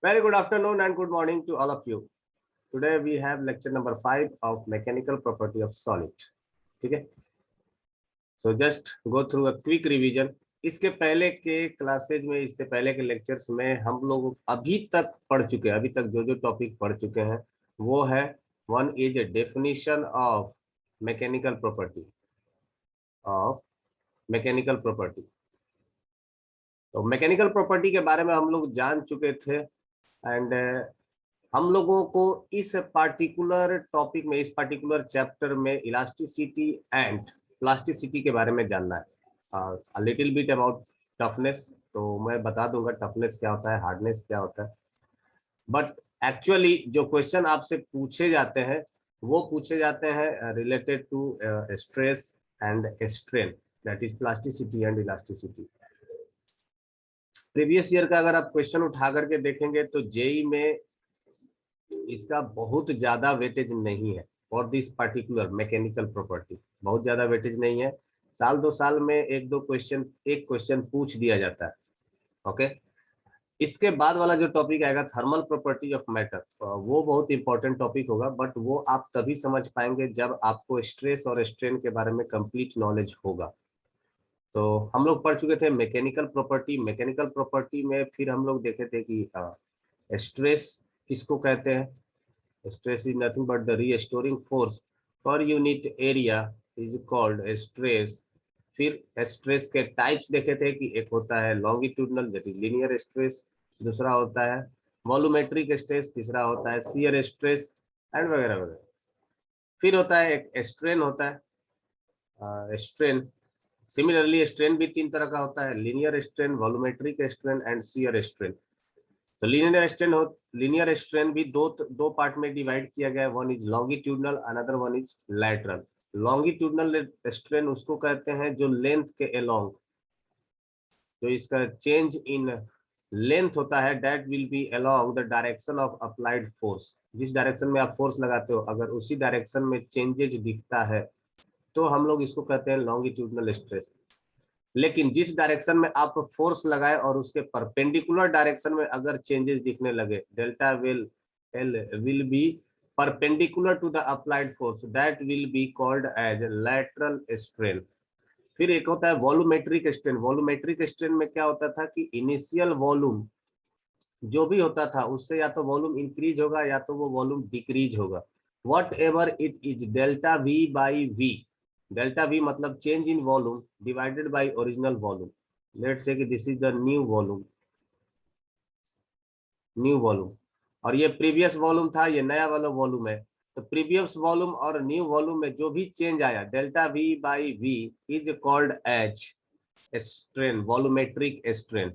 Very good afternoon and good morning to all of you. Today we have lecture number 5 of mechanical property of solid. ठीक है, so just go through a quick revision. इसके पहले के classes में, इससे पहले के lectures में हम लोग अभी तक पढ़ चुके हैं, अभी तक जो जो टॉपिक पढ़ चुके हैं वो है one is a definition of mechanical property तो मैकेनिकल प्रॉपर्टी के बारे में हम लोग जान चुके थे एंड हम लोगों को इस पार्टिकुलर टॉपिक में, इस पार्टिकुलर चैप्टर में इलास्टिसिटी एंड प्लास्टिसिटी के बारे में जानना है। लिटिल बिट अबाउट टफनेस, तो मैं बता दूंगा टफनेस क्या होता है, हार्डनेस क्या होता है। बट एक्चुअली जो क्वेश्चन आपसे पूछे जाते हैं वो पूछे जाते हैं related to stress and strain, that is plasticity and elasticity. Previous year का अगर आप क्वेश्चन उठा करके देखेंगे तो जेई में इसका बहुत ज्यादा वेटेज नहीं है for this particular mechanical property, बहुत ज्यादा वेटेज नहीं है। साल दो साल में एक क्वेश्चन पूछ दिया जाता है। ओके, इसके बाद वाला जो टॉपिक आएगा थर्मल प्रॉपर्टी ऑफ मैटर, वो बहुत इंपॉर्टेंट टॉपिक होगा, बट वो आप तभी समझ पाएंगे जब आपको स्ट्रेस और स्ट्रेन के बारे में कंप्लीट नॉलेज होगा। तो हम लोग पढ़ चुके थे मैकेनिकल प्रॉपर्टी में फिर हम लोग देखे थे कि स्ट्रेस किसको कहते हैं। Stress is nothing but the restoring force per unit area is called stress. फिर स्ट्रेस के टाइप्स देखे थे कि एक होता है longitudinal that is linear stress, दूसरा होता है वॉल्यूमेट्रिक स्ट्रेस, तीसरा होता है शियर स्ट्रेस एंड वगैरह वगैरह। फिर होता है एक स्ट्रेन होता है। स्ट्रेन सिमिलरली स्ट्रेन भी तीन तरह का होता है, linear strain, volumetric strain and shear strain. तो लीनियर स्ट्रेन भी दो पार्ट में डिवाइड किया गया है, one is longitudinal, another one is lateral. Longitudinal strain उसको कहते हैं जो लेंथ के अलोंग, जो इसका चेंज इन लेंथ होता है that will B along the direction of applied force. जिस डायरेक्शन में आप फोर्स लगाते हो अगर उसी डायरेक्शन में चेंजेज दिखता है तो हम लोग इसको कहते हैं लॉन्गिट्यूडनल स्ट्रेस। लेकिन जिस डायरेक्शन में आप फोर्स लगाए और उसके परपेंडिकुलर डायरेक्शन में अगर चेंजेस दिखने लगे, delta will be perpendicular to the applied force, that will be called as lateral strain. फिर एक होता है वॉल्यूमेट्रिक स्ट्रेन। वॉल्यूमेट्रिक स्ट्रेन में क्या होता था कि इनिशियल वॉल्यूम जो भी होता था उससे या तो वॉल्यूम इंक्रीज होगा या तो वो वॉल्यूम डिक्रीज होगा, whatever it is, delta V by V. Delta V मतलब change in volume divided by original volume. Let's say कि this is the new volume और ये प्रीवियस वॉल्यूम था, ये नया वाला वॉल्यूम है। तो प्रीवियस वॉल्यूम और न्यू वॉल्यूम में जो भी चेंज आया delta V by V is called as strain, volumetric strain.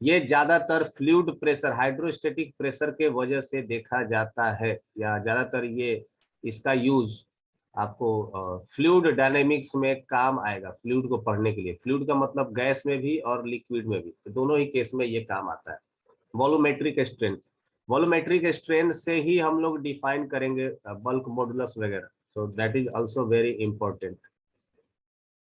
ये ज्यादातर फ्लूइड प्रेशर, हाइड्रोस्टेटिक प्रेशर के वजह से देखा जाता है, या ज्यादातर ये इसका यूज आपको फ्लूइड डायनेमिक्स में काम आएगा। फ्लूइड को पढ़ने के लिए, फ्लूइड का मतलब गैस में भी और लिक्विड में भी, तो दोनों ही केस में ये काम आता है। वॉल्यूमेट्रिक स्ट्रेन, वॉल्यूमेट्रिक स्ट्रेन से ही हम लोग डिफाइन करेंगे बल्क मॉडुलस वगैरह, so that is also very important.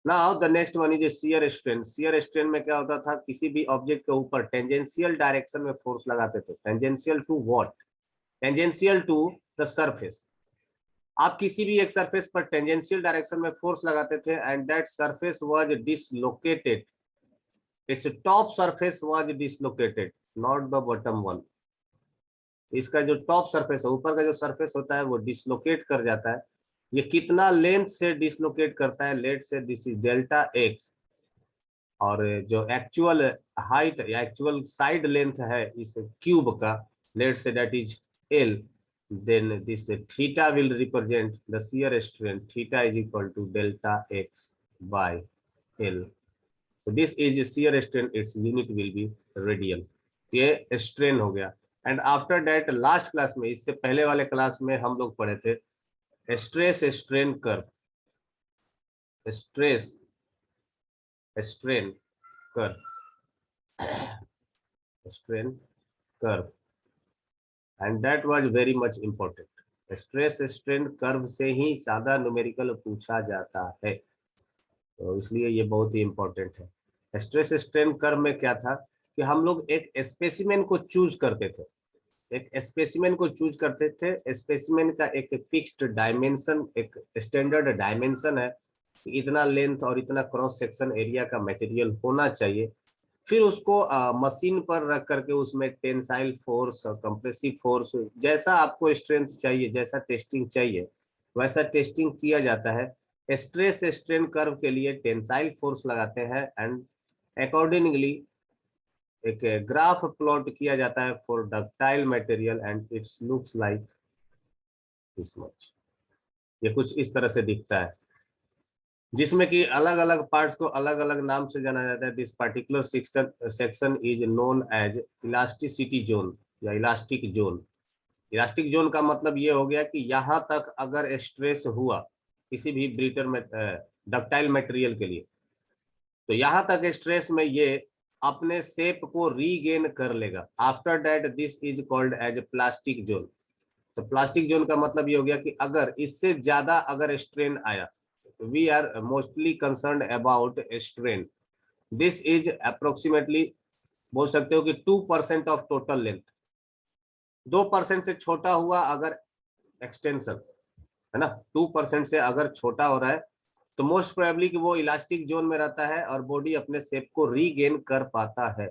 Now the next one is shear strain. Shear strain में क्या होता था, किसी भी ऑब्जेक्ट के ऊपर टेंजेंशियल डायरेक्शन में फोर्स लगाते थे। Tangential to what? Tangential to the surface. आप किसी भी एक सरफेस पर टेंजेंशियल डायरेक्शन में फोर्स लगाते थे and that surface was dislocated, its top surface was dislocated, not the bottom one. इसका जो टॉप सरफेस है, ऊपर का जो सरफेस होता है वो डिसलोकेट कर जाता है। ये कितना लेंथ से डिसलोकेट करता है? लेट से दिस इज डेल्टा एक्स, और जो एक्चुअल हाइट या एक्चुअल साइड लेंथ है इस क्यूब का, let say that is L, then this theta will represent the shear strain. Theta is equal to delta x by L. So this is shear strain, its unit will be radian. ये strain हो गया। And after that last class में, इससे पहले वाले class में हम लोग पढ़े थे stress strain curve, stress strain curve, strain curve, and that was very much important. Stress strain curve से ही सादा न्यूमेरिकल पूछा जाता है, तो इसलिए ये बहुत ही इंपॉर्टेंट है। स्ट्रेस स्ट्रेन कर्व में क्या था कि हम लोग एक स्पेसिमेन को चूज करते थे। एक स्पेसिमेन को चूज करते थे। स्पेसिमेन का एक फिक्स्ड डायमेंशन, एक स्टैंडर्ड डायमेंशन है, इतना लेंथ और इतना क्रॉस सेक्शन एरिया का मटेरियल होना चाहिए। फिर उसको मशीन पर रख करके उसमें टेंसाइल फोर्स और कंप्रेसिव फोर्स, जैसा आपको स्ट्रेंथ चाहिए, जैसा टेस्टिंग चाहिए, वैसा टेस्टिंग किया जाता है। स्ट्रेस स्ट्रेन कर्व के लिए टेंसाइल फोर्स लगाते हैं एंड अकॉर्डिंगली एक ग्राफ प्लॉट किया जाता है for ductile material and it's looks like this much. ये कुछ इस तरह से दिखता है, जिसमें कि अलग अलग पार्ट्स को अलग अलग नाम से जाना जाता है। This particular section is known as elasticity zone या इलास्टिक जोन। इलास्टिक जोन का मतलब ये हो गया कि यहाँ तक अगर स्ट्रेस हुआ किसी भी ब्रिटर में डक्टाइल मटेरियल के लिए, तो यहाँ तक स्ट्रेस में ये अपने शेप को रीगेन कर लेगा। After that this is called as plastic zone. तो प्लास्टिक जोन का मतलब ये हो गया कि अगर इससे ज्यादा अगर स्ट्रेन आया, we are mostly concern about strain, this is approximately बोल सकते हो कि 2% ऑफ टोटल लेंथ। 2% से छोटा हुआ अगर एक्सटेंशन, है ना, 2% से अगर छोटा हो रहा है तो मोस्ट प्रोबेबली कि वो इलास्टिक जोन में रहता है और बॉडी अपने शेप को रीगेन कर पाता है।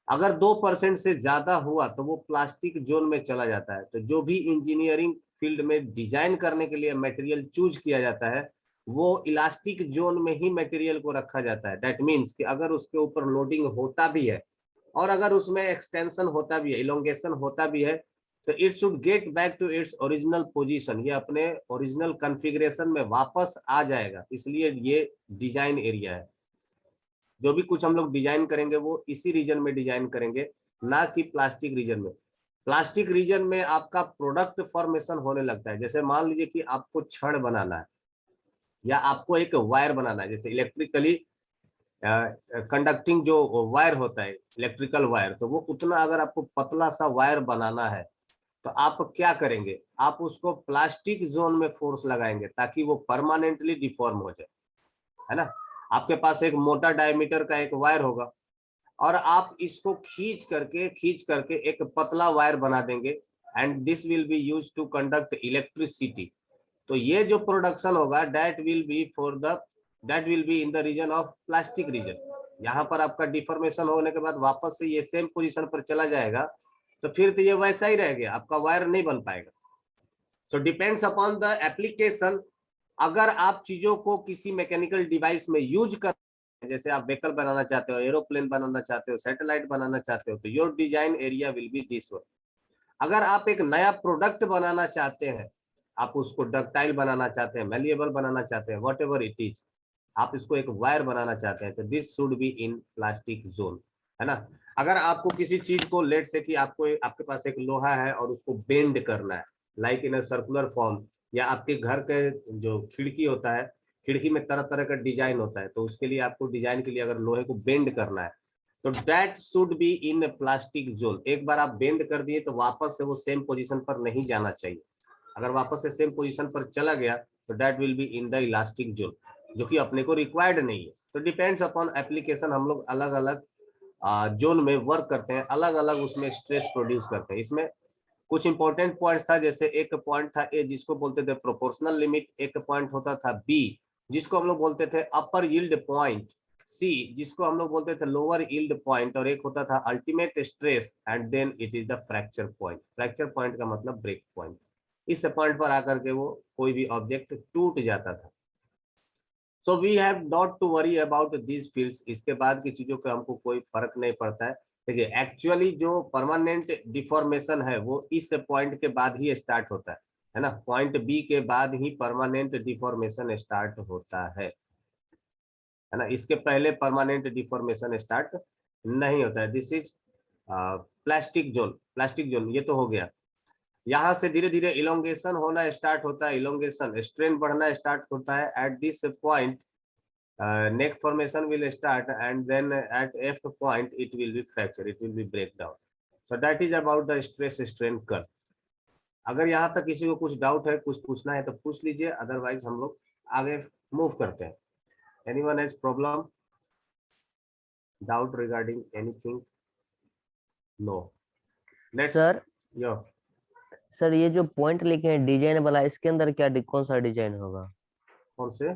अगर 2% से ज्यादा हुआ तो वो प्लास्टिक जोन में चला जाता है। तो जो भी इंजीनियरिंग फील्ड में डिजाइन करने के लिए मटेरियल चूज किया जाता है, वो इलास्टिक जोन में ही मटेरियल को रखा जाता है। दैट मीन्स कि अगर उसके ऊपर लोडिंग होता भी है और अगर उसमें एक्सटेंशन होता भी है, इलोंगेशन होता भी है, तो it should get back to its original position. ये अपने ओरिजिनल कॉन्फ़िगरेशन में वापस आ जाएगा, इसलिए ये डिजाइन एरिया है। जो भी कुछ हम लोग डिजाइन करेंगे वो इसी रीजन में डिजाइन करेंगे, ना कि प्लास्टिक रीजन में। प्लास्टिक रीजन में आपका प्रोडक्ट फॉर्मेशन होने लगता है। जैसे मान लीजिए कि आपको छड़ बनाना है या आपको एक वायर बनाना है, जैसे इलेक्ट्रिकली कंडक्टिंग जो वायर होता है, इलेक्ट्रिकल वायर, तो वो उतना अगर आपको पतला सा वायर बनाना है तो आप क्या करेंगे, आप उसको प्लास्टिक जोन में फोर्स लगाएंगे ताकि वो परमानेंटली डिफॉर्म हो जाए, है ना। आपके पास एक मोटा डायमीटर का एक वायर होगा और आप इसको खींच करके एक पतला वायर बना देंगे and this will be use to conduct electricity. तो ये जो प्रोडक्शन होगा that will be in the region of plastic region. यहाँ पर आपका डिफॉर्मेशन होने के बाद वापस से ये सेम पोजीशन पर चला जाएगा, तो फिर तो ये वैसा ही रह गया, आपका वायर नहीं बन पाएगा। So depends upon the application. अगर आप चीजों को किसी मैकेनिकल डिवाइस में यूज कर, जैसे आप व्हीकल बनाना चाहते हो, एरोप्लेन बनाना चाहते हो, सैटेलाइट बनाना चाहते हो, तो your design area will be this one. अगर आप एक नया प्रोडक्ट बनाना चाहते हैं, आप उसको डक्टाइल बनाना चाहते हैं, मैलिएबल बनाना चाहते हैं, वॉट एवर इट इज, आप इसको एक वायर बनाना चाहते हैं, तो this should be in plastic zone, है ना। अगर आपको किसी चीज को, लेट से कि आपको आपके पास एक लोहा है और उसको बेंड करना है like in a circular form, या आपके घर के जो खिड़की होता है, खिड़की में तरह तरह का डिजाइन होता है, तो उसके लिए आपको डिजाइन के लिए अगर लोहे को बेंड करना है तो that should be in plastic zone. एक बार आप बेंड कर दिए तो वापस से वो सेम पोजीशन पर नहीं जाना चाहिए। अगर वापस से सेम पोजीशन पर चला गया तो that will be in the elastic zone, जो कि अपने को रिक्वायर्ड नहीं है। तो डिपेंड्स अपॉन एप्लीकेशन, हम लोग अलग अलग जोन में वर्क करते हैं, अलग अलग उसमें स्ट्रेस प्रोड्यूस करते हैं। इसमें कुछ इंपॉर्टेंट पॉइंट्स था, जैसे एक पॉइंट था ए जिसको बोलते थे प्रोपोर्शनल लिमिट, एक पॉइंट होता था बी जिसको हम लोग बोलते थे अपर यील्ड पॉइंट, सी जिसको हम लोग बोलते थे लोअर यील्ड पॉइंट, और एक होता था ultimate stress, and then it is the fracture point. Fracture point का मतलब ब्रेक पॉइंट। इस पॉइंट पर आकर के वो कोई भी ऑब्जेक्ट टूट जाता था। So we have not to worry about these fields. इसके बाद की चीजों का हमको कोई फर्क नहीं पड़ता है। देखिए एक्चुअली जो परमानेंट डिफॉर्मेशन है वो इस पॉइंट के बाद ही स्टार्ट होता है ना। पॉइंट बी के बाद ही परमानेंट डिफॉर्मेशन स्टार्ट होता है ना। इसके पहले परमानेंट डिफॉर्मेशन स्टार्ट नहीं होता है। This is plastic zone. Plastic zone ये तो हो गया। यहाँ से धीरे धीरे इलोंगेशन होना स्टार्ट होता है, इलोंगेशन स्ट्रेन बढ़ना स्टार्ट होता है। At this point neck formation will start and then at F point it will be fracture, it will be breakdown. So that is about the stress strain curve. अगर यहाँ तक किसी को कुछ doubt है, कुछ पूछना है तो पूछ लीजिए, अदरवाइज हम लोग आगे मूव करते हैं। Anyone has problem, doubt regarding anything? No. Let's sir yo sir ये जो पॉइंट लिखे हैं डिजाइन वाला, इसके अंदर क्या कौन सा डिजाइन होगा? कौन से?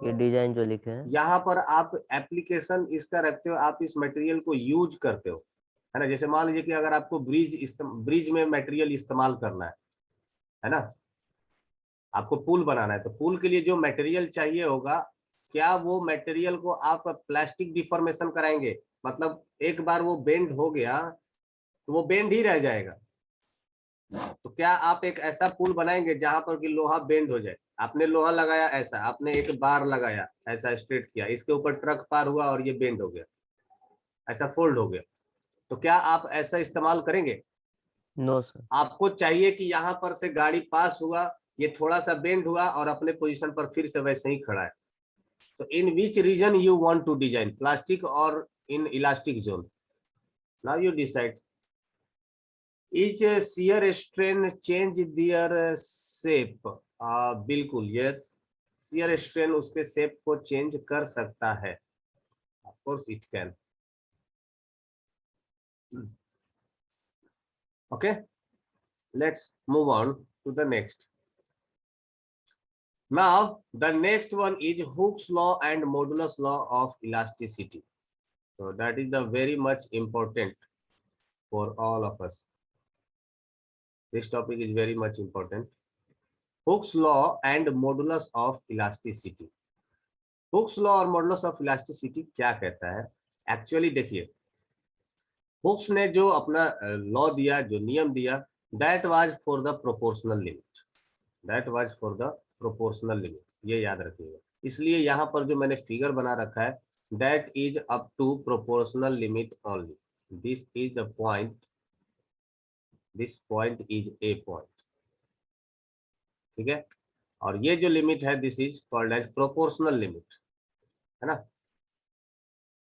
ये डिजाइन जो लिखे हैं, यहाँ पर आप एप्लीकेशन इसका रखते हो, आप इस मटेरियल को यूज करते हो, है ना। जैसे मान लीजिए कि अगर आपको ब्रिज में मटेरियल इस्तेमाल करना है ना, आपको पुल बनाना है, तो पुल के लिए जो मटेरियल चाहिए होगा, क्या वो मटेरियल को आप प्लास्टिक डिफॉर्मेशन कराएंगे? मतलब एक बार वो बेंड हो गया तो वो बेंड ही रह जाएगा। तो क्या आप एक ऐसा पुल बनाएंगे जहां पर कि लोहा बेंड हो जाए? आपने लोहा लगाया ऐसा, आपने एक बार लगाया ऐसा स्ट्रेट किया, इसके ऊपर ट्रक पार हुआ और ये बेंड हो गया, ऐसा फोल्ड हो गया, तो क्या आप ऐसा इस्तेमाल करेंगे? No sir. आपको चाहिए कि यहाँ पर से गाड़ी पास हुआ, ये थोड़ा सा बेंड हुआ और अपने पोजीशन पर फिर से वैसे ही खड़ा है। तो in which region you want to design, plastic और in elastic zone? Now you decide. Each shear strain change their shape? बिल्कुल यस, शियर स्ट्रेन उसके शेप को चेंज कर सकता है, of course it can. Okay, let's move on to the next. Now, the next one is Hooke's law and modulus law of elasticity. So that is the very much important for all of us. This topic is very much important. Hooke's law and modulus of elasticity. Hooke's law और modulus of elasticity क्या कहता है? Actually देखिए, Hooke's ने जो अपना law दिया, जो नियम दिया, that was for the proportional limit. That was for the proportional limit. ये याद रखिएगा। इसलिए यहाँ पर जो मैंने फिगर बना रखा है, that is up to proportional limit only. This is the point. This point is a point. ठीक है, और ये जो लिमिट है, this is called as proportional limit, है ना।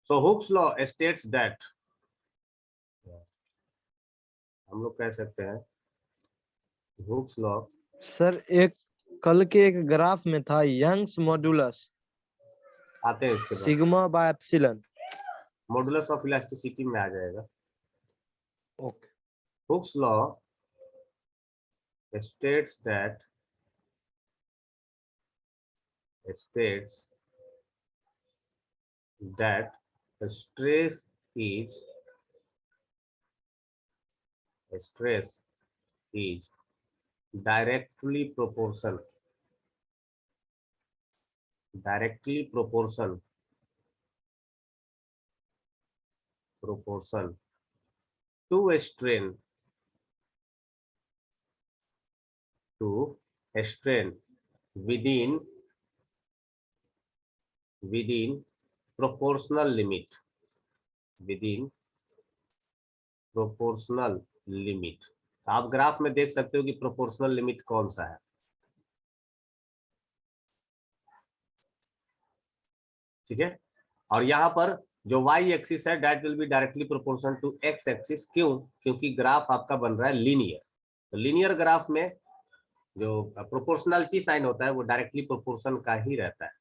So Hooke's law states that, हम लोग कह सकते हैं हुक्स लॉ। सर एक कल के एक ग्राफ में था यंग्स मॉडुलस आते हैं इसके बाद, sigma by epsilon. Modulus of elasticity में आ जाएगा। Okay. Hooke's law states that the stress is directly proportional to a strain within proportional limit, आप ग्राफ में देख सकते हो कि प्रोपोर्शनल लिमिट कौन सा है। ठीक है, और यहाँ पर जो y एक्सिस है, that will be directly proportional to x axis. क्यों? क्योंकि ग्राफ आपका बन रहा है लीनियर। तो लीनियर ग्राफ में जो प्रोपोर्शनलिटी साइन होता है वो डायरेक्टली प्रोपोर्शन का ही रहता है।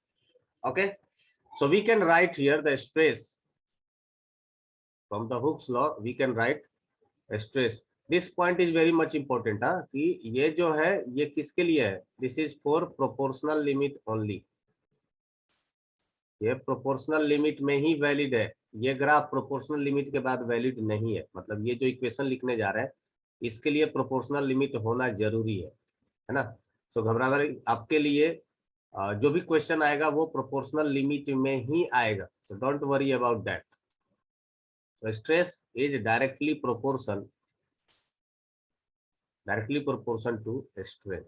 Okay, so we can write here the stress from the Hooke's law, we can write stress. This point is very much important, कि ये जो है ये किसके लिए है? This is for proportional limit only. ये प्रोपोर्शनल लिमिट में ही वैलिड है, ये ग्राफ प्रोपोर्शनल लिमिट के बाद वैलिड नहीं है। मतलब ये जो इक्वेशन लिखने जा रहे हैं, इसके लिए प्रोपोर्शनल लिमिट होना जरूरी है ना। तो घबराना, आपके लिए जो भी क्वेश्चन आएगा वो प्रोपोर्शनल लिमिट में ही आएगा, so don't worry about that. So stress is directly proportional to strain.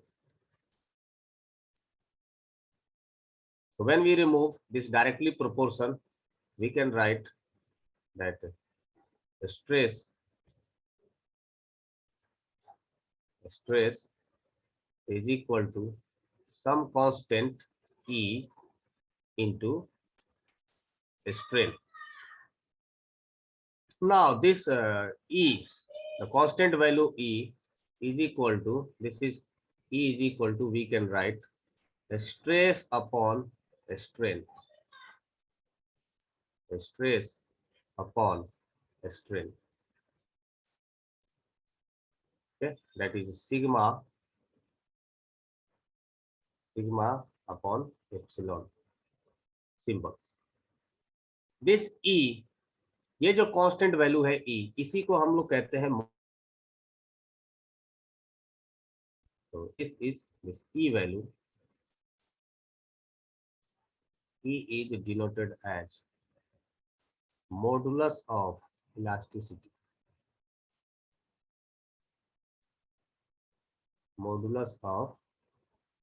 So when we remove this directly proportion, we can write that stress is equal to some constant E into strain. Now this E, the constant value E is equal to, we can write the stress upon strain. Okay, that is sigma upon epsilon symbol. This E, ये जो constant value है E, इसी को हम लोग कहते हैं, तो this E value, E is denoted as modulus of elasticity. Modulus of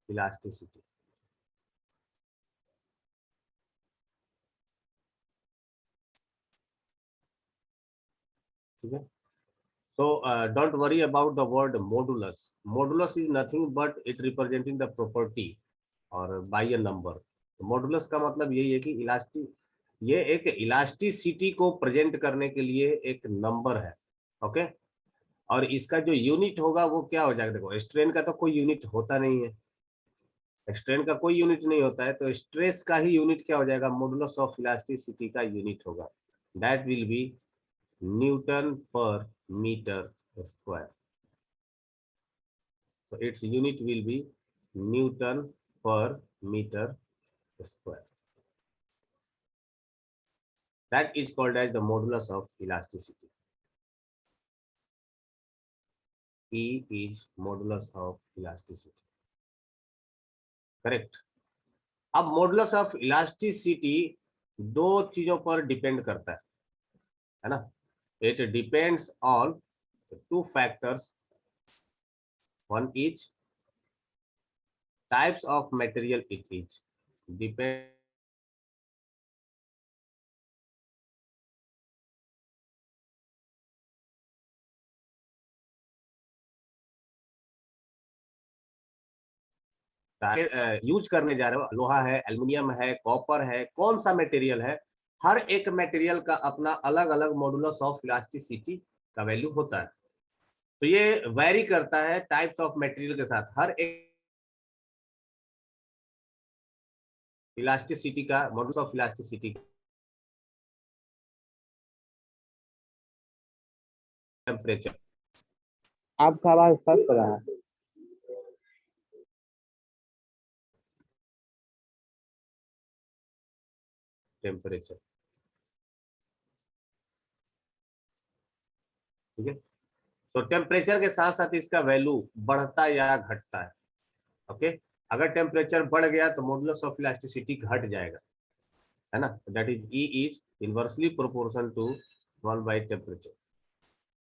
elasticity. ठीक है. So don't worry about the word modulus. Modulus is nothing but it representing the property और by a number. मॉडुलस का मतलब यही है कि ये एक इलास्टिसिटी को प्रेजेंट करने के लिए एक नंबर है. ओके, और इसका जो यूनिट होगा वो क्या हो जाएगा. देखो, स्ट्रेन का तो कोई यूनिट होता नहीं है, स्ट्रेन का कोई यूनिट नहीं होता है, तो स्ट्रेस का ही यूनिट क्या हो जाएगा, मॉडुलस ऑफ इलास्टिसिटी का यूनिट होगा. दैट विल बी न्यूटन पर metre square. So its unit will be Newton per meter square. That is called as the modulus of elasticity. E is modulus of elasticity. Correct. अब modulus of elasticity दो चीजों पर depend करता है ना. It depends on two factors. One is types of material it is. Depend use करने जा रहे हो, लोहा है, एल्युमिनियम है, कॉपर है, कौन सा मटेरियल है, हर एक मटेरियल का अपना अलग अलग मॉडुलस ऑफ इलास्टिसिटी का वैल्यू होता है. तो ये वेरी करता है टाइप्स ऑफ मटेरियल के साथ. हर एक इलास्टिसिटी का मॉडुलस ऑफ इलास्टिसिटी टेम्परेचर. आपका आवाज फंस रहा है. टेम्परेचर, ठीक है. तो टेम्परेचर के साथ साथ इसका वैल्यू बढ़ता या घटता है. ओके, अगर टेम्परेचर बढ़ गया तो मॉडुलस ऑफ इलास्टिसिटी घट जाएगा, है ना. That is E is inversely proportion to 1 by temperature.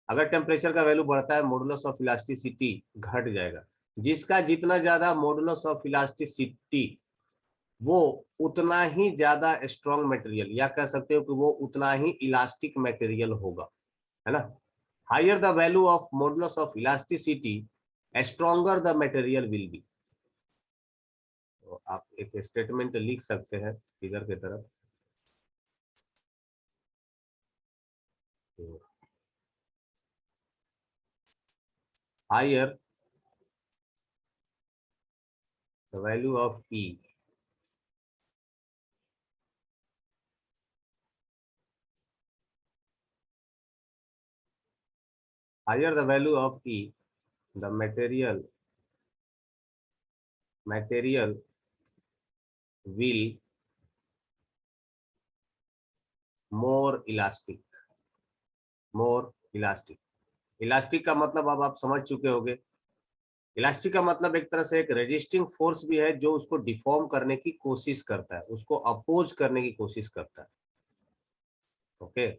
अगर टेम्परेचर का वैल्यू बढ़ता है मॉडुलस ऑफ इलास्टिसिटी घट जाएगा. जिसका जितना ज्यादा मॉडुलस ऑफ इलास्टिसिटी वो उतना ही ज्यादा स्ट्रॉन्ग मटेरियल, या कह सकते हो कि वो उतना ही इलास्टिक मटेरियल होगा, है ना. Higher the value of modulus of elasticity, stronger the material will be. तो आप एक स्टेटमेंट लिख सकते हैं फिगर की तरफ. Higher the value of E, higher the value of E, the material will more elastic. Elastic का मतलब अब आप समझ चुके होंगे. इलास्टिक का मतलब एक तरह से एक रेजिस्टिंग फोर्स भी है जो उसको डिफॉर्म करने की कोशिश करता है, उसको अपोज करने की कोशिश करता है. ओके,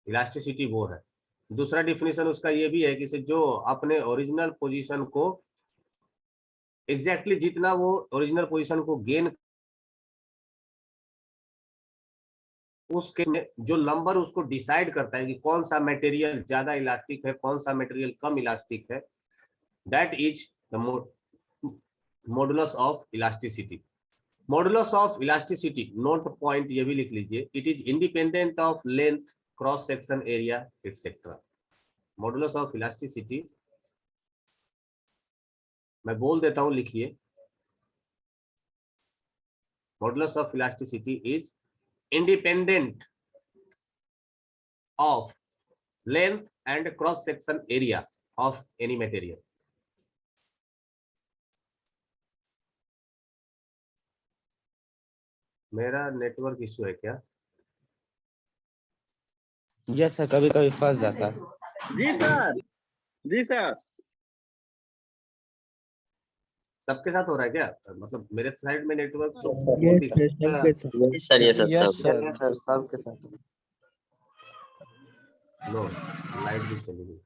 इलास्टिसिटी वो है. दूसरा डिफिनेशन उसका ये भी है कि जो अपने ओरिजिनल पोजीशन को एग्जैक्टली जितना वो ओरिजिनल पोजीशन को गेन, उस केस में जो नंबर उसको डिसाइड करता है कि कौन सा मटेरियल ज्यादा इलास्टिक है, कौन सा मटेरियल कम इलास्टिक है, that is the modulus of elasticity. Modulus of elasticity, note point ये भी लिख लीजिए. It is independent of length, cross section area etcetera. Modulus of elasticity मैं बोल देता हूं, लिखिए. Modulus of elasticity is independent of length and cross section area of any material. मेरा नेटवर्क इशू है क्या? यस सर, कभी कभी फंस जाता है। जी सर, जी सर। सबके साथ हो रहा है क्या? मतलब मेरे साइड में नेटवर्क तो सर ये सब यस सब सर। सबके साथ। नो, लाइट भी चली गई।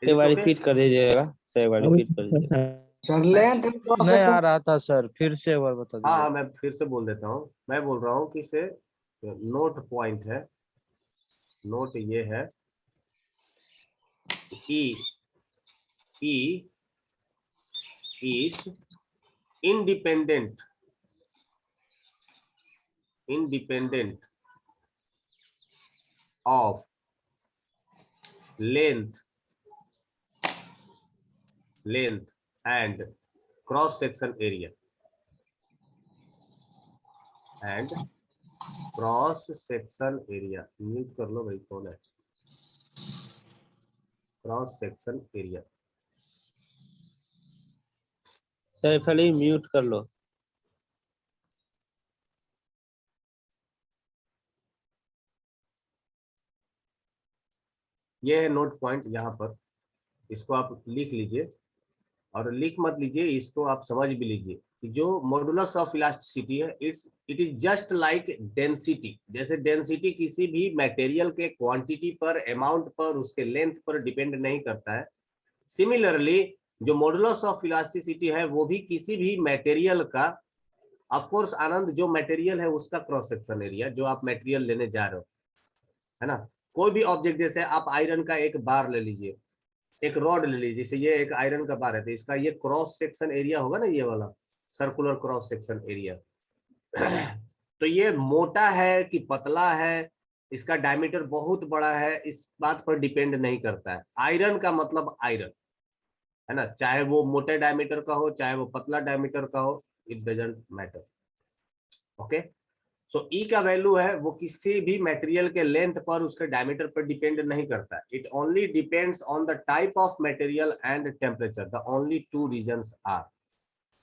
एक बार रिपीट कर दीजिएगा सर, एक बार रिपीट कर दीजिएगा। सर लेंथ नहीं आ रहा था सर, फिर से एक बार बता हाँ दीजिए। हाँ, मैं फिर से बोल देता हूँ। मैं बोल रहा हूँ कि से नोट पॉइंट है, नोट ये है E is independent of length and cross section area mute कर लो भाई, कौन है? Cross section area. सर खाली म्यूट कर लो। ये है नोट पॉइंट, यहाँ पर इसको आप लिख लीजिए, और लिख मत लीजिए, इसको आप समझ भी लीजिए कि जो मॉडुलस ऑफ इलास्टिसिटी है, it is just like density. जैसे डेंसिटी किसी भी मटेरियल के क्वांटिटी पर, अमाउंट पर, उसके लेंथ पर डिपेंड नहीं करता है, सिमिलरली जो मॉडुलस ऑफ इलास्टिसिटी है वो भी किसी भी मटेरियल का, ऑफ कोर्स आनंद, जो मटेरियल है उसका क्रॉस सेक्शन एरिया, जो आप मटेरियल लेने जा रहे हो, है ना। कोई भी ऑब्जेक्ट, जैसे आप आयरन का एक बार ले लीजिए, एक रॉड ले लीजिए, जैसे ये एक आयरन का बार है, तो इसका ये क्रॉस सेक्शन एरिया होगा ना, ये वाला सर्कुलर क्रॉस सेक्शन एरिया। तो ये मोटा है कि पतला है, इसका डायमीटर बहुत बड़ा है, इस बात पर डिपेंड नहीं करता है। आयरन का मतलब आयरन है ना, चाहे वो मोटे डायमीटर का हो, चाहे वो पतला डायमीटर का हो, इट डजंट मैटर। ओके, सो ई का वैल्यू है वो किसी भी मटेरियल के लेंथ पर, उसके डायमीटर पर डिपेंड नहीं करता। It only depends on the type of material and temperature. The only two reasons are,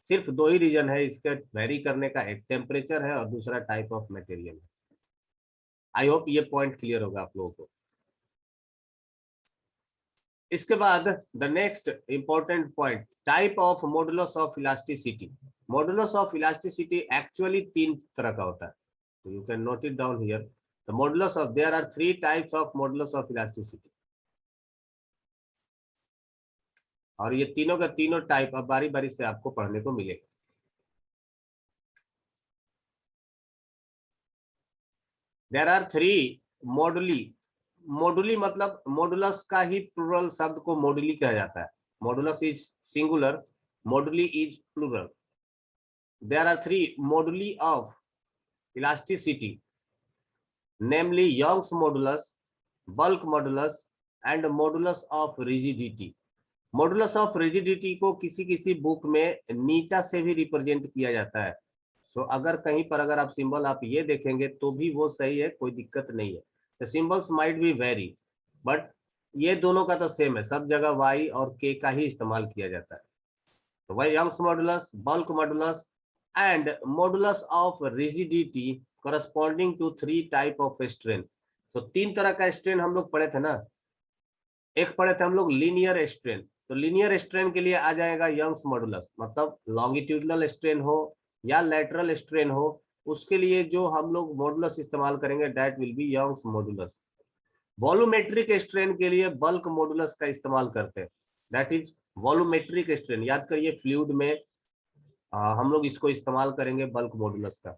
सिर्फ दो ही रीजन है इसके वेरी करने का, एक टेम्परेचर है और दूसरा टाइप ऑफ मटेरियल है। आई होप ये पॉइंट क्लियर होगा आप लोगों को। इसके बाद the next important point, type of modulus of elasticity. Modulus of elasticity actually तीन तरह का होता है, so you can note it down here. The modulus of, there are three types of modulus of elasticity, और ये तीनों का तीनों टाइप अब बारी बारी से आपको पढ़ने को मिलेगा। There are three moduli. मॉडुली मतलब मॉडुलस का ही प्लूरल शब्द को मॉडुली कहा जाता है। Modulus is singular, moduli is plural. There are three moduli of elasticity, namely Young's modulus, bulk modulus and modulus of rigidity. Modulus of rigidity को किसी किसी बुक में नीटा से भी रिप्रेजेंट किया जाता है। सो अगर कहीं पर अगर आप सिंबल आप ये देखेंगे तो भी वो सही है, कोई दिक्कत नहीं है। The symbols might be very, but ये दोनों का तो सेम है, सब जगह वाई और के का ही इस्तेमाल किया जाता है। तो वही Young's modulus, bulk modulus and modulus of rigidity corresponding to three type of strain. तो तीन तरह का स्ट्रेन हम लोग पढ़े थे ना, एक पढ़े थे हम लोग लीनियर स्ट्रेन। तो लीनियर स्ट्रेन के लिए आ जाएगा यंग्स मॉडुलस, मतलब लॉन्गिट्यूडनल स्ट्रेन हो या लैटरल स्ट्रेन हो, उसके लिए जो हम लोग मॉडुलस इस्तेमाल करेंगे that will be Young's modulus. Volumetric strain के लिए बल्क मॉडुलस का इस्तेमाल करते हैं, दैट इज वॉल्यूमेट्रिक स्ट्रेन। याद करिए फ्लूइड में हम लोग इसको इस्तेमाल करेंगे बल्क मॉडुलस का।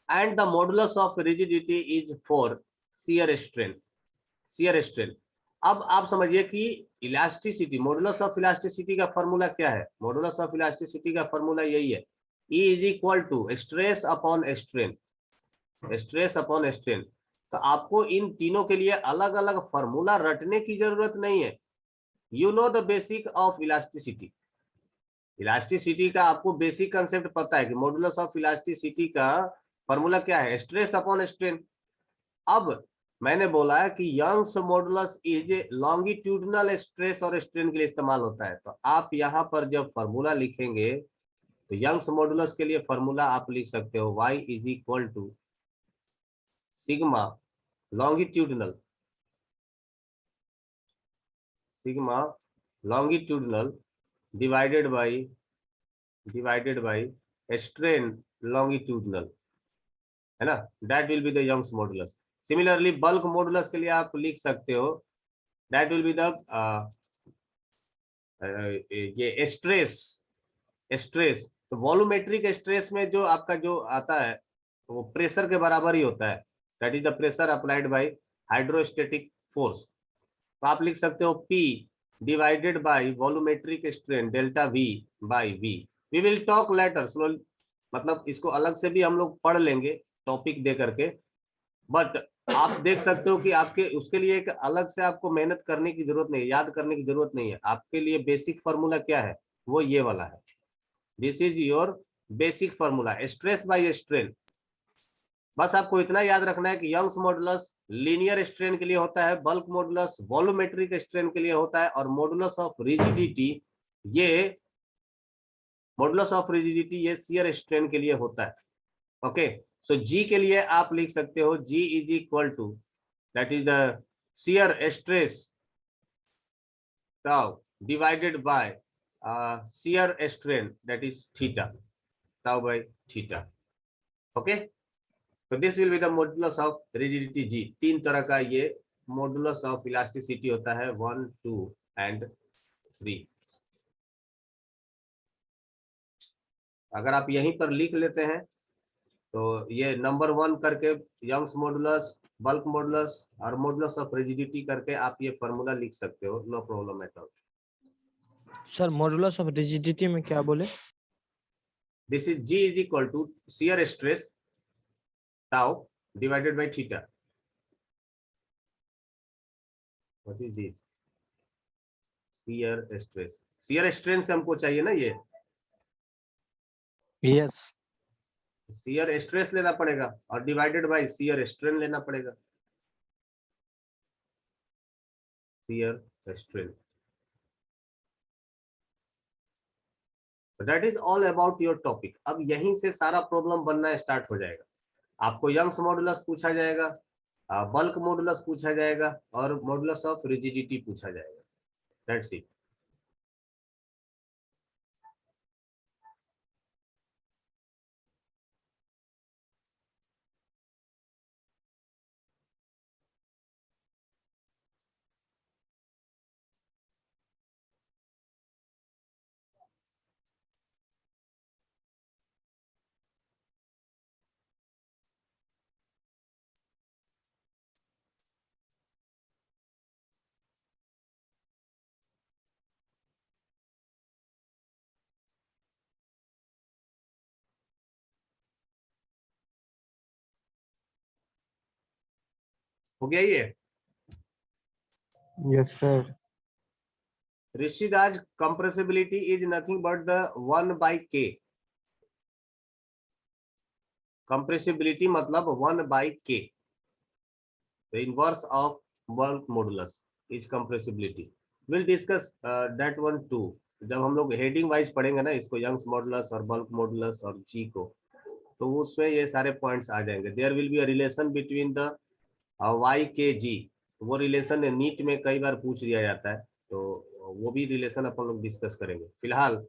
And the modulus of rigidity is for shear strain. Shear strain, अब आप समझिए कि इलास्टिसिटी, मॉडुलस ऑफ इलास्टिसिटी का फॉर्मूला क्या है? मॉडुलस ऑफ इलास्टिसिटी का फॉर्मूला यही है, E is equal to stress upon strain, stress upon strain. तो आपको इन तीनों के लिए अलग अलग फॉर्मूला रटने की जरूरत नहीं है। You know the basic of elasticity. Elasticity का आपको बेसिक कंसेप्ट पता है कि मॉडुलस ऑफ इलास्टिसिटी का फॉर्मूला क्या है, स्ट्रेस अपॉन स्ट्रेन। अब मैंने बोला है कि Young's modulus is longitudinal stress और स्ट्रेन के लिए इस्तेमाल होता है। तो आप यहाँ पर जब फॉर्मूला लिखेंगे तो यंग्स मॉडुलस के लिए फॉर्मूला आप लिख सकते हो y is equal to sigma longitudinal divided by strain longitudinal, है ना, that will be the Young's modulus. Similarly bulk modulus के लिए आप लिख सकते हो दैट विल बी द ये स्ट्रेस। तो वॉल्यूमेट्रिक स्ट्रेस में जो आपका जो आता है वो प्रेशर के बराबर ही होता है, that is the pressure applied by hydrostatic force. तो आप लिख सकते हो P divided by volumetric strain delta V by V। We will talk later, मतलब इसको अलग से भी हम लोग पढ़ लेंगे टॉपिक दे करके, बट आप देख सकते हो कि आपके उसके लिए एक अलग से आपको मेहनत करने की जरूरत नहीं है, याद करने की जरूरत नहीं है। आपके लिए बेसिक फार्मूला क्या है, वो ये वाला है। This is your basic formula, stress by strain. बस आपको इतना याद रखना है कि यंग्स मॉडुलस लीनियर स्ट्रेन के लिए होता है, बल्क मॉडुलस वॉल्यूमेट्रिक स्ट्रेन के लिए होता है, और मॉडुलस ऑफ रिजिडिटी ये शियर स्ट्रेन के लिए होता है। ओके, सो जी के लिए आप लिख सकते हो G is equal to that is the shear stress tau divided by shear strain that is theta, tau by theta. Okay, तो this will be the modulus of rigidity G। तीन तरह का ये मॉडुलस ऑफ इलास्टिसिटी होता है, 1, 2 and 3। अगर आप यहीं पर लिख लेते हैं तो ये नंबर 1 करके यंग्स मॉडुलस, बल्क मॉडुलस और मॉडुलस ऑफ रिजिडिटी करके आप ये फार्मूला लिख सकते हो, no problem at all. Sir modulus of rigidity में क्या बोले? This is G is equal to shear stress tau divided by theta. What is this? Shear stress, shear strain से हमको चाहिए ना ये, यस। शियर स्ट्रेस लेना पड़ेगा और डिवाइडेड बाय शियर स्ट्रेन लेना पड़ेगा, shear strain. That is all about your topic. अब यहीं से सारा प्रॉब्लम बनना स्टार्ट हो जाएगा। आपको यंग्स मॉडुलस पूछा जाएगा, बल्क मॉडुलस पूछा जाएगा और मॉडुलस ऑफ रिजिडिटी पूछा जाएगा, दैट्स इट। हो गया ये? Yes sir. Rishiraj, compressibility is nothing but the 1/k। compressibility मतलब 1/k। The inverse of bulk modulus is compressibility। We'll discuss that one too। जब हम लोग हेडिंग वाइज पढ़ेंगे ना इसको, यंग्स मॉडुलस और बल्क मॉडुलस और G को, तो उसमें ये सारे पॉइंट्स आ जाएंगे। There will be a relation between the YKG। वो रिलेशन नीट में कई बार पूछ लिया जाता है, तो वो भी रिलेशन अपन लोग डिस्कस करेंगे। फिलहाल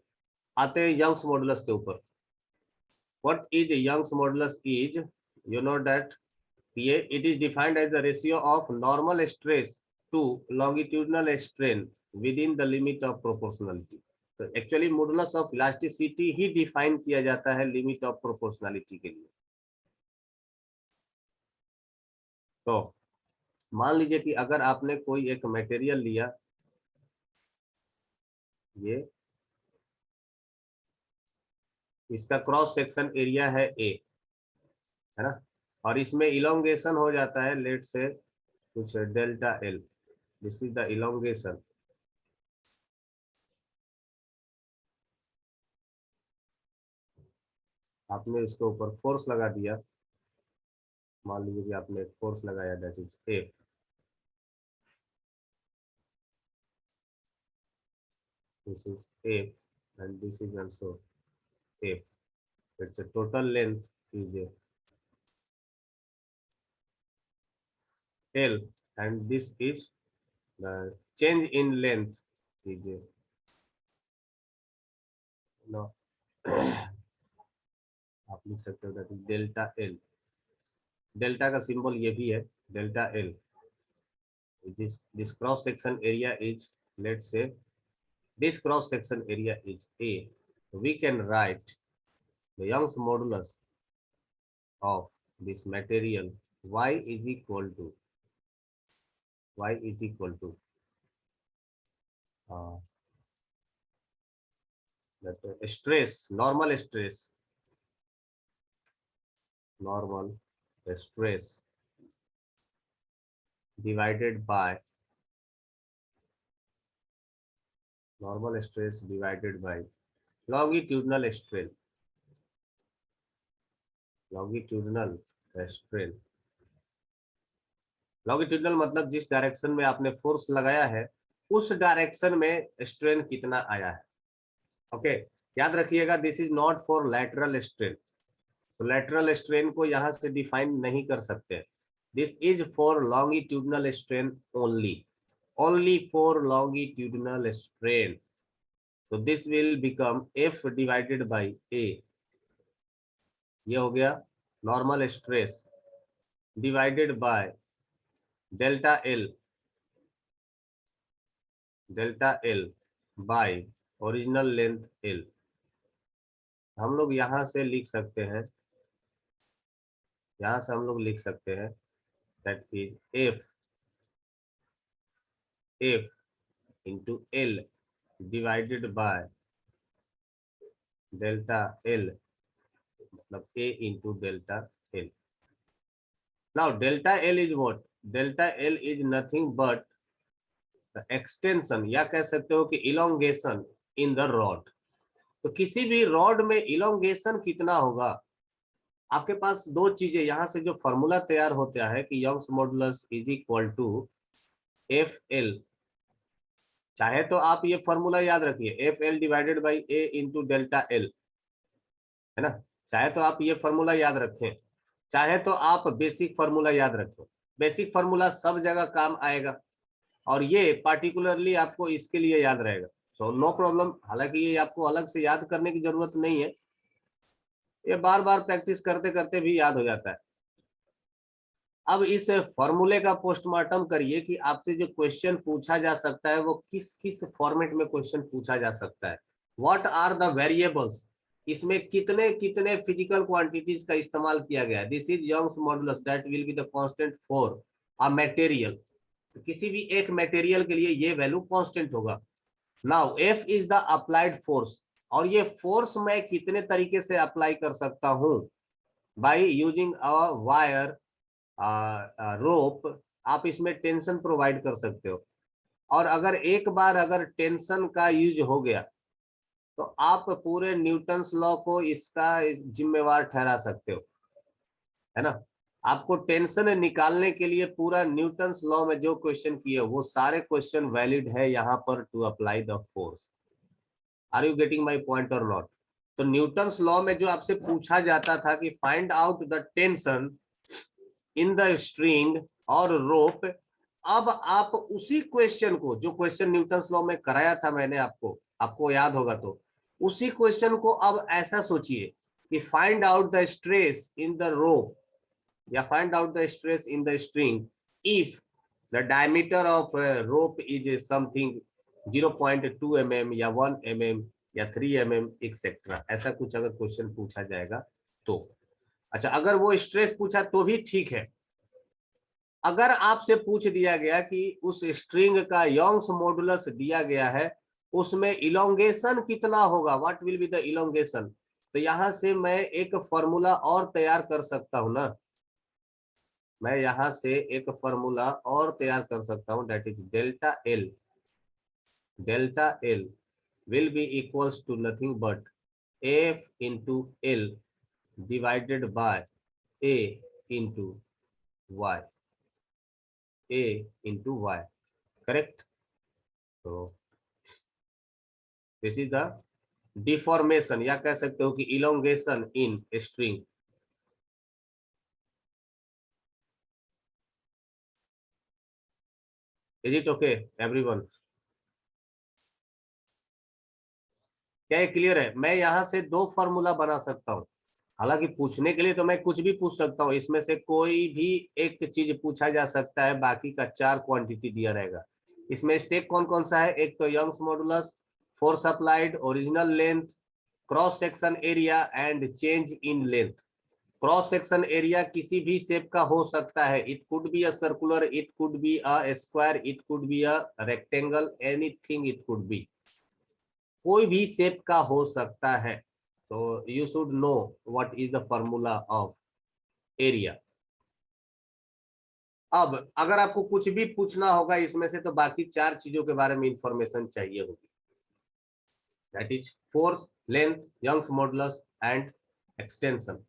आते हैं यंग्स मॉडुलस के ऊपर। What is Young's modulus is, you know that ये it is defined as the ratio of normal stress to longitudinal strain within the limit of proportionality. तो एक्चुअली मॉडुलस ऑफ इलास्टिसिटी ही define किया जाता है limit of proportionality के लिए। तो मान लीजिए कि अगर आपने कोई एक मटेरियल लिया, ये इसका क्रॉस सेक्शन एरिया है A, है ना, और इसमें इलोंगेशन हो जाता है लेट से कुछ delta L। This is the elongation. आपने इसके ऊपर फोर्स लगा दिया मान लीजिए कि आपने एक फोर्स लगाया, that is F, this is F and this is also F, it's a total length is L and this is the change in length is no आप लिख सकते हो that is delta L. Delta का symbol ये भी है, delta L. this cross section area is, let's say this cross section area is A, we can write the Young's modulus of this material y is equal to that stress, normal stress divided by longitudinal strain, longitudinal मतलब जिस direction में आपने force लगाया है उस direction में strain कितना आया है। ओके, याद रखिएगा this is not for lateral strain, तो लैटरल स्ट्रेन को यहां से डिफाइन नहीं कर सकते। This is for longitudinal strain only for longitudinal strain. तो this will become F divided by A, ये हो गया normal stress divided by delta L by original length L. हम लोग यहां से लिख सकते हैं, that is F into L divided by delta L, मतलब A into delta L. Now delta L is what? Delta L is nothing but extension, या कह सकते हो कि इलोंगेशन इन द रॉड। तो किसी भी रॉड में इलोंगेशन कितना होगा, आपके पास दो चीजें यहां से जो फॉर्मूला तैयार होता है कि Young's modulus is equal to F L, चाहे तो आप ये फॉर्मूला याद रखिए F L divided by A into delta L, है ना। चाहे तो आप ये फॉर्मूला याद रखें, चाहे तो आप बेसिक फॉर्मूला याद रखें। बेसिक फॉर्मूला सब जगह काम आएगा और ये पार्टिकुलरली आपको इसके लिए याद रहेगा, सो नो प्रॉब्लम। हालांकि ये आपको अलग से याद करने की जरूरत नहीं है, ये बार बार प्रैक्टिस करते करते भी याद हो जाता है। अब इस फॉर्मूले का पोस्टमार्टम करिए कि आपसे जो क्वेश्चन पूछा जा सकता है वो किस किस फॉर्मेट में क्वेश्चन पूछा जा सकता है। व्हाट आर द वेरिएबल्स, इसमें कितने कितने फिजिकल क्वांटिटीज का इस्तेमाल किया गया है। This is Young's modulus that will be the constant for a material, किसी भी एक मटेरियल के लिए ये वैल्यू कांस्टेंट होगा। Now F is the applied force, और ये फोर्स मैं कितने तरीके से अप्लाई कर सकता हूं, by using a wire rope. आप इसमें टेंशन प्रोवाइड कर सकते हो, और अगर एक बार अगर टेंशन का यूज हो गया तो आप पूरे न्यूटन्स लॉ को इसका जिम्मेवार ठहरा सकते हो, है ना। आपको टेंशन निकालने के लिए पूरा न्यूटन्स लॉ में जो क्वेश्चन किए वो सारे क्वेश्चन वैलिड है यहाँ पर to apply the force. Are you getting my point और नॉट? तो न्यूटन्स लॉ में जो आपसे पूछा जाता था कि find out the tension in the string और रोप, अब आप उसी क्वेश्चन को, जो क्वेश्चन न्यूटन्स लॉ में कराया था मैंने आपको याद होगा, तो उसी क्वेश्चन को अब ऐसा सोचिए कि find out the stress in the rope या find out the stress in the string if the diameter of rope is something 0.2 mm या 1 mm या 3 mm एक्सेट्रा। ऐसा कुछ अगर क्वेश्चन पूछा जाएगा तो अच्छा, अगर वो स्ट्रेस पूछा तो भी ठीक है। अगर आपसे पूछ दिया गया कि उस स्ट्रिंग का यंग्स मॉडुलस दिया गया है, उसमें इलोंगेशन कितना होगा, what will be the elongation, तो यहां से मैं एक फॉर्मूला और तैयार कर सकता हूं ना, मैं यहां से एक फॉर्मूला और तैयार कर सकता हूं, that is delta L will be equals to nothing but F into L divided by A into y, a into y, correct? तो दिस इज द डिफॉर्मेशन, या कह सकते हो कि elongation in string. Is it okay everyone? क्या ये clear है? मैं यहां से दो फॉर्मूला बना सकता हूं, हालांकि पूछने के लिए तो मैं कुछ भी पूछ सकता हूं, इसमें से कोई भी एक चीज पूछा जा सकता है, बाकी का 4 क्वांटिटी दिया रहेगा। इसमें स्टेक कौन कौन सा है? एक तो Young's modulus, force applied, original length, cross section area and change in length. Cross section area किसी भी शेप का हो सकता है, it could be a circular, it could be a square, it could be a rectangle, anything it could be, कोई भी shape का हो सकता है। तो you should know what is the formula of area. अब अगर आपको कुछ भी पूछना होगा इसमें से, तो बाकी 4 चीजों के बारे में इंफॉर्मेशन चाहिए होगी, that is force, length, Young's modulus and extension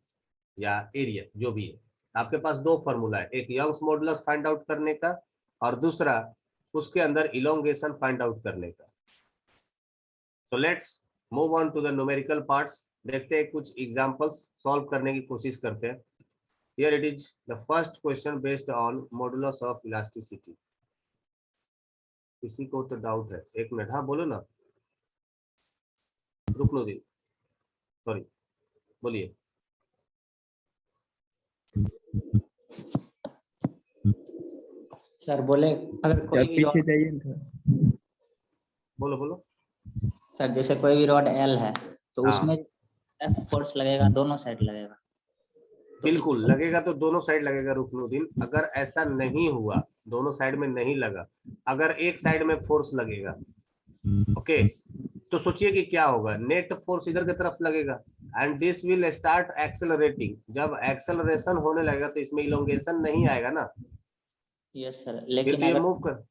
या एरिया, जो भी है। आपके पास 2 फॉर्मूला है, एक यंग्स मॉडुलस फाइंड आउट करने का और दूसरा उसके अंदर इलोंगेशन फाइंड आउट करने का। So let's move on to the numerical parts. देखते हैं कुछ एग्जांपल्स सॉल्व करने की कोशिश करते हैं। Here it is the first question based on modulus of elasticity. किसी को तो डाउट है? एक मिनट, हाँ बोलो ना, रुकनुद्दीन, सॉरी, बोलिए। सर बोले अगर कोई भी पीछे रॉड, जाइए ना। बोलो बोलो। सर जैसे कोई भी रॉड एल है तो हाँ। उसमें एफ फोर्स लगेगा, दोनों साइड लगेगा? बिल्कुल लगेगा, तो दोनों साइड लगेगा रुकनुद्दीन। अगर ऐसा नहीं हुआ, दोनों साइड में नहीं लगा, अगर एक साइड में फोर्स लगेगा, ओके, तो सोचिए कि क्या होगा, नेट फोर्स इधर की तरफ लगेगा and this will start accelerating. जब एक्सेलरेशन होने लगेगा तो इसमें इलोंगेशन नहीं आएगा ना, यस सर, फिर लेकिन तो ये अगर मूव कर।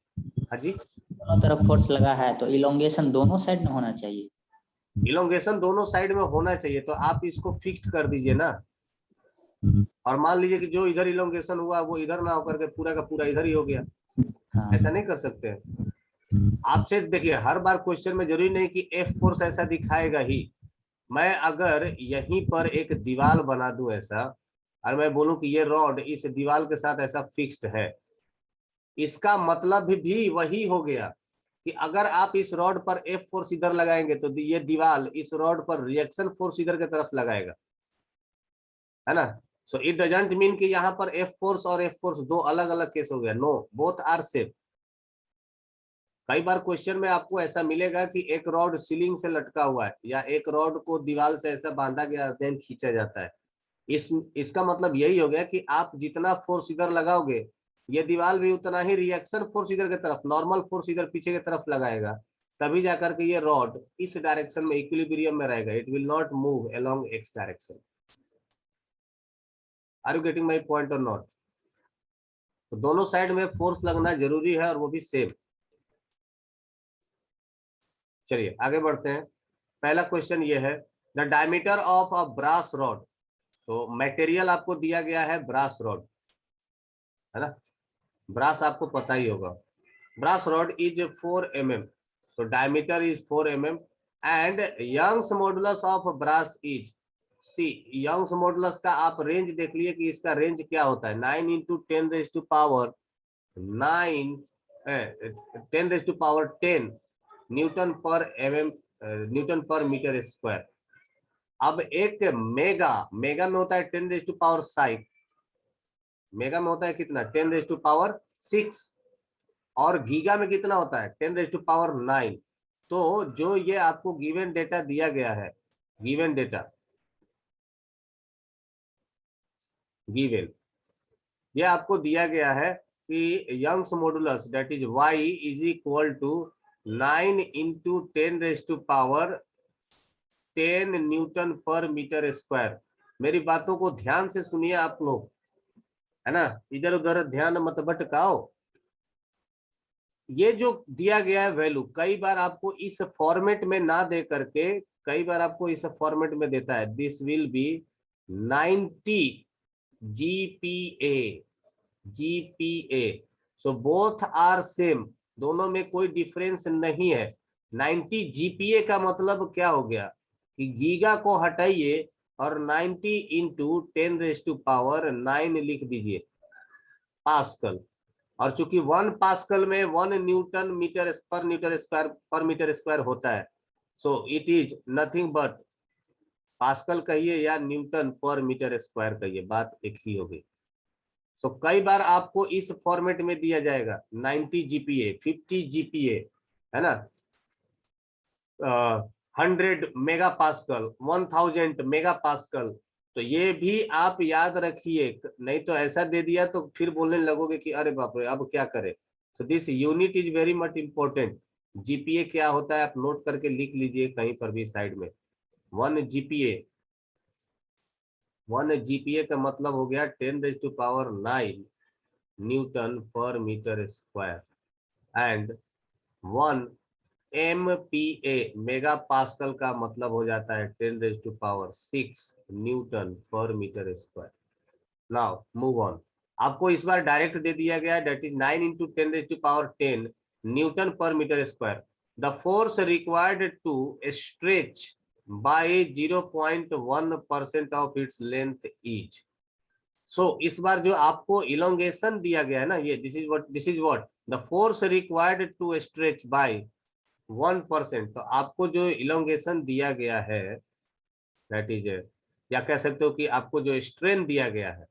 हाँ जी, दोनों तरफ फोर्स लगा है तो इलोंगेशन दोनों साइड में होना चाहिए। इलोंगेशन दोनों साइड में होना चाहिए, तो आप इसको फिक्स कर दीजिए ना, और मान लीजिए कि जो इधर इलोंगेशन हुआ वो इधर ना होकर के पूरा का पूरा इधर ही हो गया। हाँ ऐसा नहीं कर सकते हैं। आपसे देखिए, हर बार क्वेश्चन में जरूरी नहीं कि एफ फोर्स ऐसा दिखाएगा ही। मैं अगर यहीं पर एक दीवार बना दूं ऐसा, और मैं बोलूं कि ये रॉड इस दीवार के साथ ऐसा फिक्स्ड है, इसका मतलब भी वही हो गया कि अगर आप इस रॉड पर एफ फोर्स इधर लगाएंगे तो ये दीवार इस रॉड पर रिएक्शन फोर्स इधर की तरफ लगाएगा, है ना। सो इट डजंट मीन कि यहाँ पर एफ फोर्स और एफ फोर्स दो अलग अलग केस हो गया। No, both are same. कई बार क्वेश्चन में आपको ऐसा मिलेगा कि एक रॉड सीलिंग से लटका हुआ है या एक रॉड को दीवार से ऐसा बांधा गया देन खींचा जाता है। इसका मतलब यही हो गया कि आप जितना फोर्स इधर लगाओगे, ये दीवार भी उतना ही रिएक्शन फोर्स इधर की तरफ, नॉर्मल फोर्स इधर पीछे की तरफ लगाएगा, तभी जाकर के ये रॉड इस डायरेक्शन में इक्विलिब्रियम में रहेगा। It will not move along X direction. Are you getting my point और नॉट? तो दोनों साइड में फोर्स लगना जरूरी है और वो भी सेम। चलिए आगे बढ़ते हैं। पहला क्वेश्चन ये है, the diameter of a brass rod. तो मटेरियल आपको दिया गया है ब्रास रॉड, है ना। ब्रास आपको पता ही होगा। Brass rod is 4 mm, so diameter is 4 mm and Young's modulus of brass is, see Young's modulus का आप रेंज देख लिए कि इसका रेंज क्या होता है, 9 into 10 raised to power 9 10 raised to power 10 newton पर mm, न्यूटन पर मीटर स्क्वायर। अब एक मेगा, मेगा में होता है 10 raised to power 6, मेगा में होता है कितना, 10 raised to power 6, और गीगा में कितना होता है, 10 raised to power 9। तो जो ये आपको गिवन डेटा दिया गया है, गिवन डेटा, गिवन ये आपको दिया गया है कि Young's modulus that is y is equal to 9 into 10 raised to power 10 newton पर मीटर स्क्वायर। मेरी बातों को ध्यान से सुनिए आप लोग, है ना, इधर उधर ध्यान मत भटकाओ। ये जो दिया गया है वैल्यू, कई बार आपको इस फॉर्मेट में ना दे करके, कई बार आपको इस फॉर्मेट में देता है, this will be 90 GPa, GPa, so both are same, दोनों में कोई डिफरेंस नहीं है। 90 GPa का मतलब क्या हो गया कि गीगा को हटाइए और 90 इंटू 10⁻⁹ लिख दीजिए पास्कल, और चूंकि 1 पास्कल में 1 न्यूटन पर मीटर स्क्वायर होता है, so it is nothing but pascal कहिए या न्यूटन पर मीटर स्क्वायर कहिए, बात एक ही होगी। सो कई बार आपको इस फॉर्मेट में दिया जाएगा 90 GPa, 50 GPa, है ना, 100 मेगा पास्कल, 1000 मेगा पास्कल, तो ये भी आप याद रखिए, नहीं तो ऐसा दे दिया तो फिर बोलने लगोगे कि अरे बाप रे अब क्या करें। So this unit is very much important. GPA क्या होता है आप नोट करके लिख लीजिए कहीं पर भी साइड में। 1 जीपीए का मतलब हो गया 10⁹ न्यूटन पर metre square, and 1 MPa mega pascal का मतलब हो जाता है 10⁶ न्यूटन पर metre square. Now move on, आपको इस बार डायरेक्ट दे दिया गया, दैट इज 9 इंटू 10⁻10 न्यूटन पर metre square. The force required to stretch by 0.1% of its length is. So इस बार जो आपको इलोंगेशन दिया गया है ना, ये this is what the force required to stretch by 1%, तो आपको जो इलोंगेशन दिया गया है दैट इज, या कह सकते हो कि आपको जो स्ट्रेन दिया गया है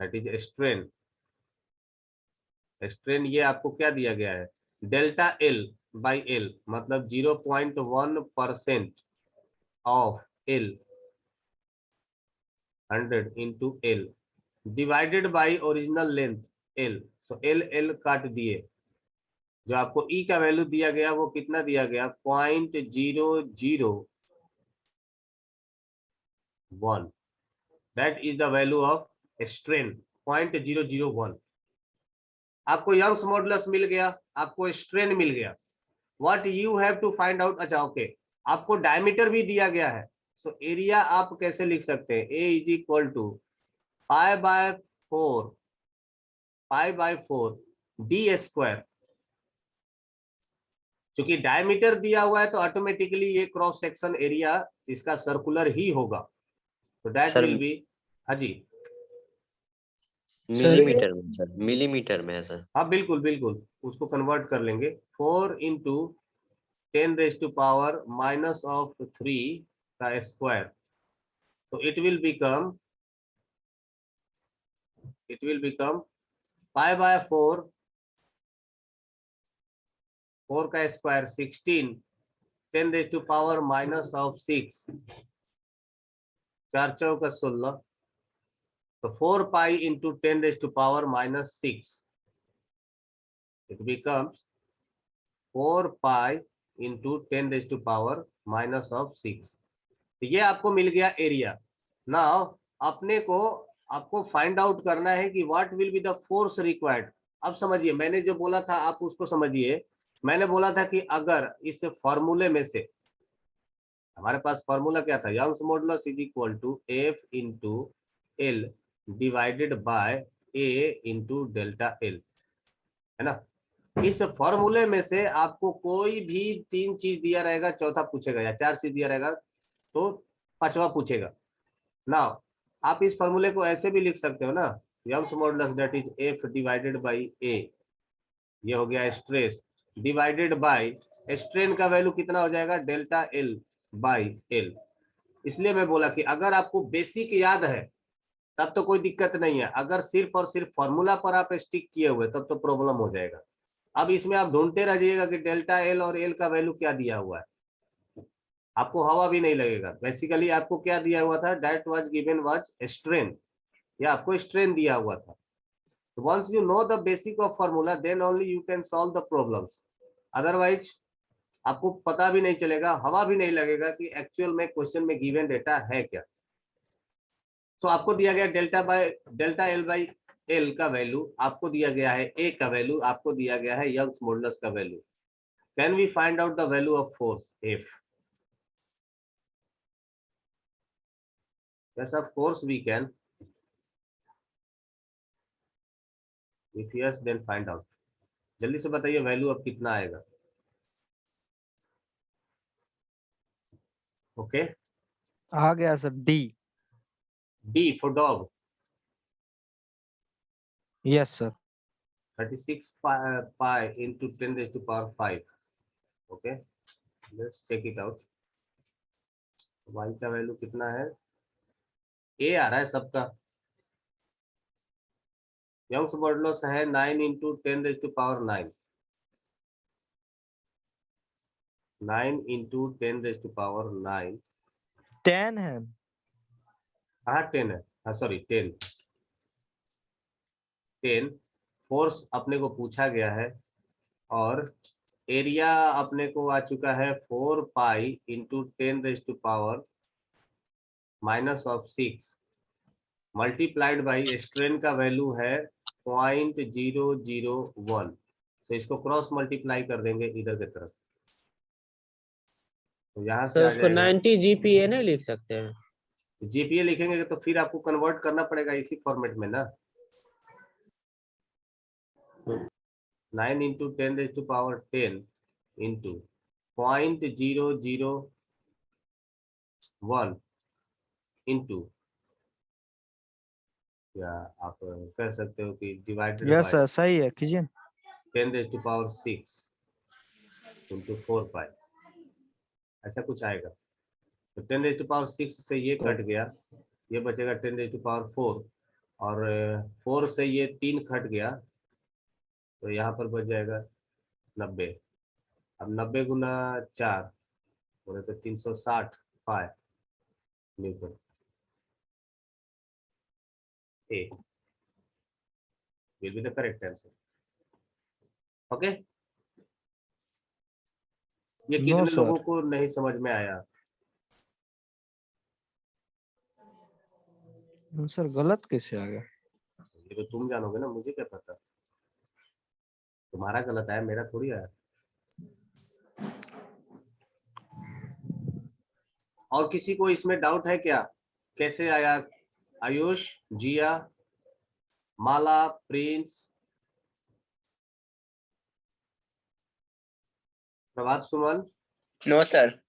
दैट इज स्ट्रेन। स्ट्रेन ये आपको क्या दिया गया है, डेल्टा एल बाई एल, मतलब 0.1% of L 100 into L divided by original length L. So L काट दिए, जो आपको ई का वैल्यू दिया गया वो कितना दिया गया 0.001, that is the value of strain 0.001। आपको यंग्स मॉडुलस मिल गया, आपको स्ट्रेन मिल गया, what you have to find out. अच्छा ओके, आपको डायमीटर भी दिया गया है, सो एरिया आप कैसे लिख सकते हैं, A is equal to pi by 4 D square. क्योंकि डायमीटर दिया हुआ है तो ऑटोमेटिकली ये क्रॉस सेक्शन एरिया इसका सर्कुलर ही होगा, तो दैट सर विल बी, हाँ जी मिलीमीटर में, सर मिलीमीटर में है सर। हाँ बिल्कुल बिल्कुल, उसको कन्वर्ट कर लेंगे 4 इंटू 10⁻³ का स्क्वायर, तो it will become pi by 4 का स्क्वायर 16 10⁻⁻6 4 चौका 16, तो 4 pi into 10⁻⁻6 it becomes 4 pi into 10⁻⁻6। तो ये आपको मिल गया एरिया। नाउ आपको फाइंड आउट करना है कि what will be the force required. अब समझिए मैंने जो बोला था आप उसको समझिए। मैंने बोला था कि अगर इस फॉर्मूले में से, हमारे पास फॉर्मूला क्या था, Young's modulus is equal to F into L divided by A into delta L, है ना। इस फॉर्मूले में से आपको कोई भी 3 चीज दिया रहेगा, चौथा पूछेगा, या 4 चीज दिया रहेगा तो 5वां पूछेगा। ना आप इस फॉर्मूले को ऐसे भी लिख सकते हो ना, Young's modulus that is F divided by A, ये हो गया स्ट्रेस, डिवाइडेड बाई स्ट्रेन का वैल्यू कितना हो जाएगा डेल्टा एल बाई एल। इसलिए मैं बोला कि अगर आपको बेसिक याद है तब तो कोई दिक्कत नहीं है, अगर सिर्फ और सिर्फ फॉर्मूला पर आप स्टिक किए हुए तब तो प्रॉब्लम हो जाएगा। अब इसमें आप ढूंढते रहिएगा कि डेल्टा एल और एल का वैल्यू क्या दिया हुआ है, आपको हवा भी नहीं लगेगा। बेसिकली आपको क्या दिया हुआ था, that was given was strain, या आपको स्ट्रेन दिया हुआ था। So once you know the basic of formula, then only you can solve the problems. Otherwise, आपको पता भी नहीं चलेगा, हवा भी नहीं लगेगा कि एक्चुअल में क्वेश्चन में गिवन डेटा है क्या। सो आपको दिया गया डेल्टा एल बाई एल का वैल्यू, आपको दिया गया है ए का वैल्यू, आपको दिया गया है यंग्स मॉडुलस का value. Can we find out the value of force F? Yes, of course we can. If yes then find out. जल्दी से बताइए वैल्यू अब कितना आएगा। ओके, आ गया sir D. D for dog. Yes sir. 36 pi into 10 raised to power 5. Okay, let's check it out. y का value कितना है, a आ रहा है सबका। यंग्स मॉडुलस है 9 into 10 raised to power 9। 9 into 10 raised to power 9। 10 है। हाँ 10 है, हाँ सॉरी 10। 10 फोर्स अपने को पूछा गया है और एरिया अपने को आ चुका है 4 pi into 10 raise to power -6 multiplied by strain का वैल्यू है 0.001। तो इसको क्रॉस मल्टीप्लाई कर देंगे इधर की तरफ, तो यहाँ से तो आ उसको जाएगा 90 GPa नहीं लिख सकते हैं? जीपीए लिखेंगे तो फिर आपको कन्वर्ट करना पड़ेगा इसी फॉर्मेट में ना। 9 into 10 raised to power 10 into 0.001 into, या आप कह सकते हो कि डिवाइडेड यस बाय सर सही है, कीजिए। 10 raised to power 6 into 4 पाई, ऐसा कुछ आएगा। तो 10 raised to power 6 से ये कट गया, ये बचेगा 10 raised to power 4 और 4 से ये 3 कट गया, तो यहाँ पर बच जाएगा 90। अब 90 गुना 4 बोले तो 360 pi newton. A will be the correct answer. Okay, ये नो कितने लोगों सर। को नहीं समझ में आया? सर गलत कैसे आ गया? ये तो तुम जानोगे ना, मुझे क्या पता। तुम्हारा गलत आया, मेरा थोड़ी आया। और किसी को इसमें डाउट है क्या, कैसे आया? Ayush, Jiya, Mala, Prince, Prabhat, Suman, no sir.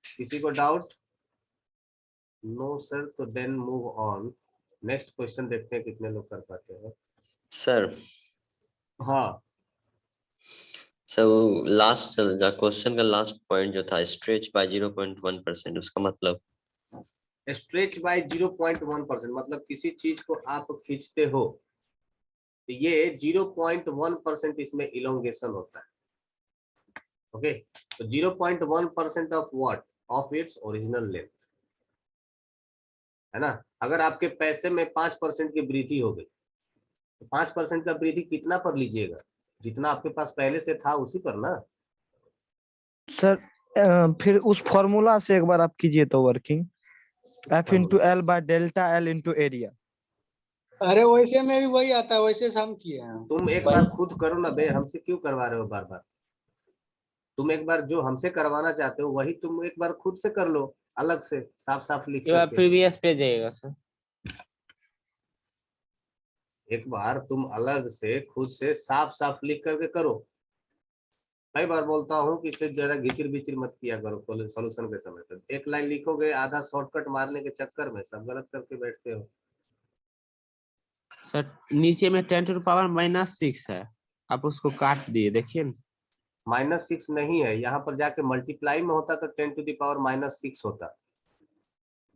किसी को डाउट? नो सर, तो then move on. Next question देखते हैं कितने लोग कर पाते हैं। सर हाँ, लास्ट क्वेश्चन का लास्ट पॉइंट जो था स्ट्रेच बाय 0.1%, उसका मतलब स्ट्रेच बाय 0.1%, मतलब किसी चीज को आप खींचते हो तो ये 0.1% इसमें इलोंगेशन होता है। ओके, तो 0.1% of what, of its original length, है ना। अगर आपके पैसे में 5% की वृद्धि हो गई तो 5% का वृद्धि कितना पर लीजिएगा? जितना आपके पास पहले से था उसी पर ना। सर फिर उस फॉर्मूला से एक बार आप कीजिए तो working. F into L by delta L into area. अरे वैसे में भी वही आता है, वैसे से हम किए हैं। तुम एक बार खुद करो ना बे, हमसे क्यों करवा रहे हो बार बार? तुम एक बार जो हमसे करवाना चाहते हो वही तुम एक बार खुद से कर लो, अलग से साफ साफ लिख ये करके। प्रीवियस पे जाएगा सर। एक बार तुम अलग से खुद से साफ साफ लिख करके करो। कई बार बोलता हूँ कि इसे ज्यादा घिचिर बिचिर मत किया करो सॉल्यूशन के समय। तो एक लाइन लिखोगे, आधा शॉर्टकट मारने के चक्कर में सब गलत करके बैठते हो। सर नीचे में 10⁻⁻6 है, आप उसको काट दिए, देखिए ना। -6 नहीं है, यहाँ पर जाके मल्टीप्लाई में होता तो 10⁻⁻6 होता।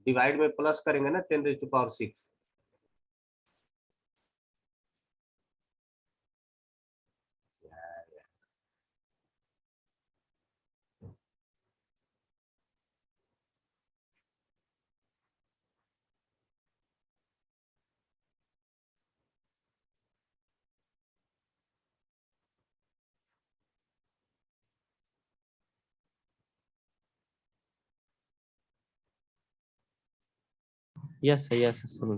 डिवाइड में प्लस करेंगे ना 10⁻6। यस सर, यस सर, सुनो।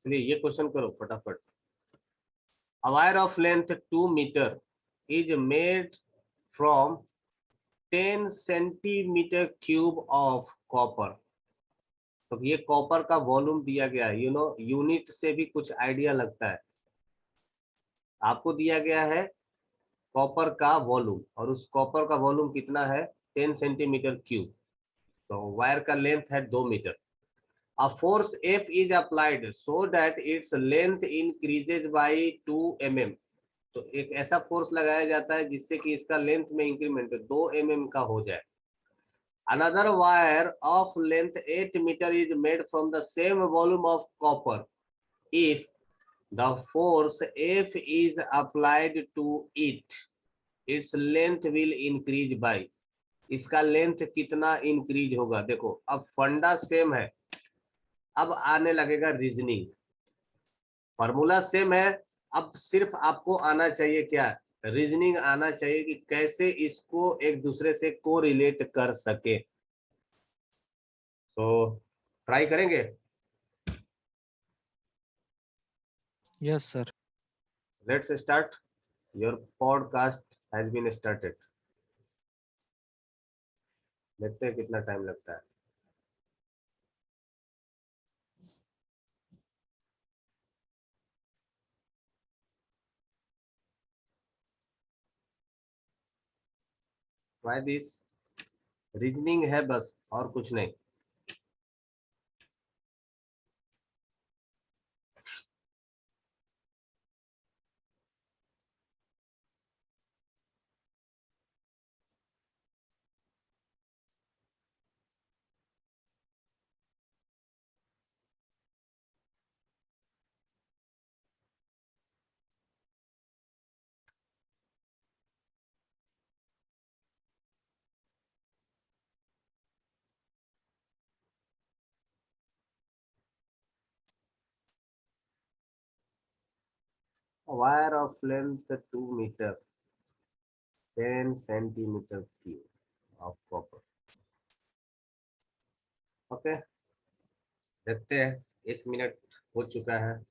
चलिए ये क्वेश्चन करो फटाफट। A wire of length 2 meter is made from 10 centimeter cube of copper. तो ये कॉपर का वॉल्यूम दिया गया है, यूनिट से भी कुछ आइडिया लगता है। आपको दिया गया है कॉपर का वॉल्यूम, और उस कॉपर का वॉल्यूम कितना है 10 सेंटीमीटर क्यूब। तो वायर का लेंथ है 2 metre. A force F is applied so that its length increases by 2 mm. तो एक ऐसा फोर्स लगाया जाता है जिससे कि इसका लेंथ में इंक्रीमेंट 2 mm का हो जाए। Another wire of length 8 meter is made from the same volume of copper. If the force F is applied to it, its length will increase by. इसका लेंथ कितना इंक्रीज होगा? देखो अब फंडा सेम है, अब आने लगेगा रीजनिंग। फॉर्मूला सेम है, अब सिर्फ आपको आना चाहिए क्या? रीजनिंग आना चाहिए कि कैसे इसको एक दूसरे से कोरिलेट कर सके। तो ट्राई करेंगे। Yes sir. Let's start. Your podcast has been started. देखते हैं कितना टाइम लगता है। Try this. रीजनिंग है बस, और कुछ नहीं। Wire of length 2 meter, 10 centimeter cube of copper. Okay, देखते हैं। 1 मिनट हो चुका है।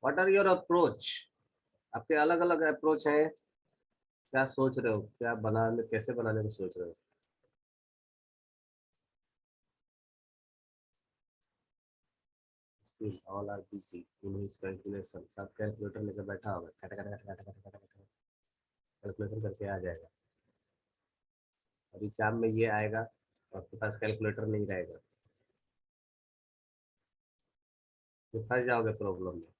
What are your approach? आपके अलग अलग अप्रोच हैं। क्या सोच रहे हो? क्या बनाने, कैसे बनाने को सोच रहे हो? All are busy in his calculation. सब कैलकुलेटर लेकर बैठा होगा, कैलकुलेटर करके आ जाएगा। और एग्जाम में ये आएगा, आपके पास कैलकुलेटर नहीं रहेगा, तो फंस जाओगे प्रॉब्लम में।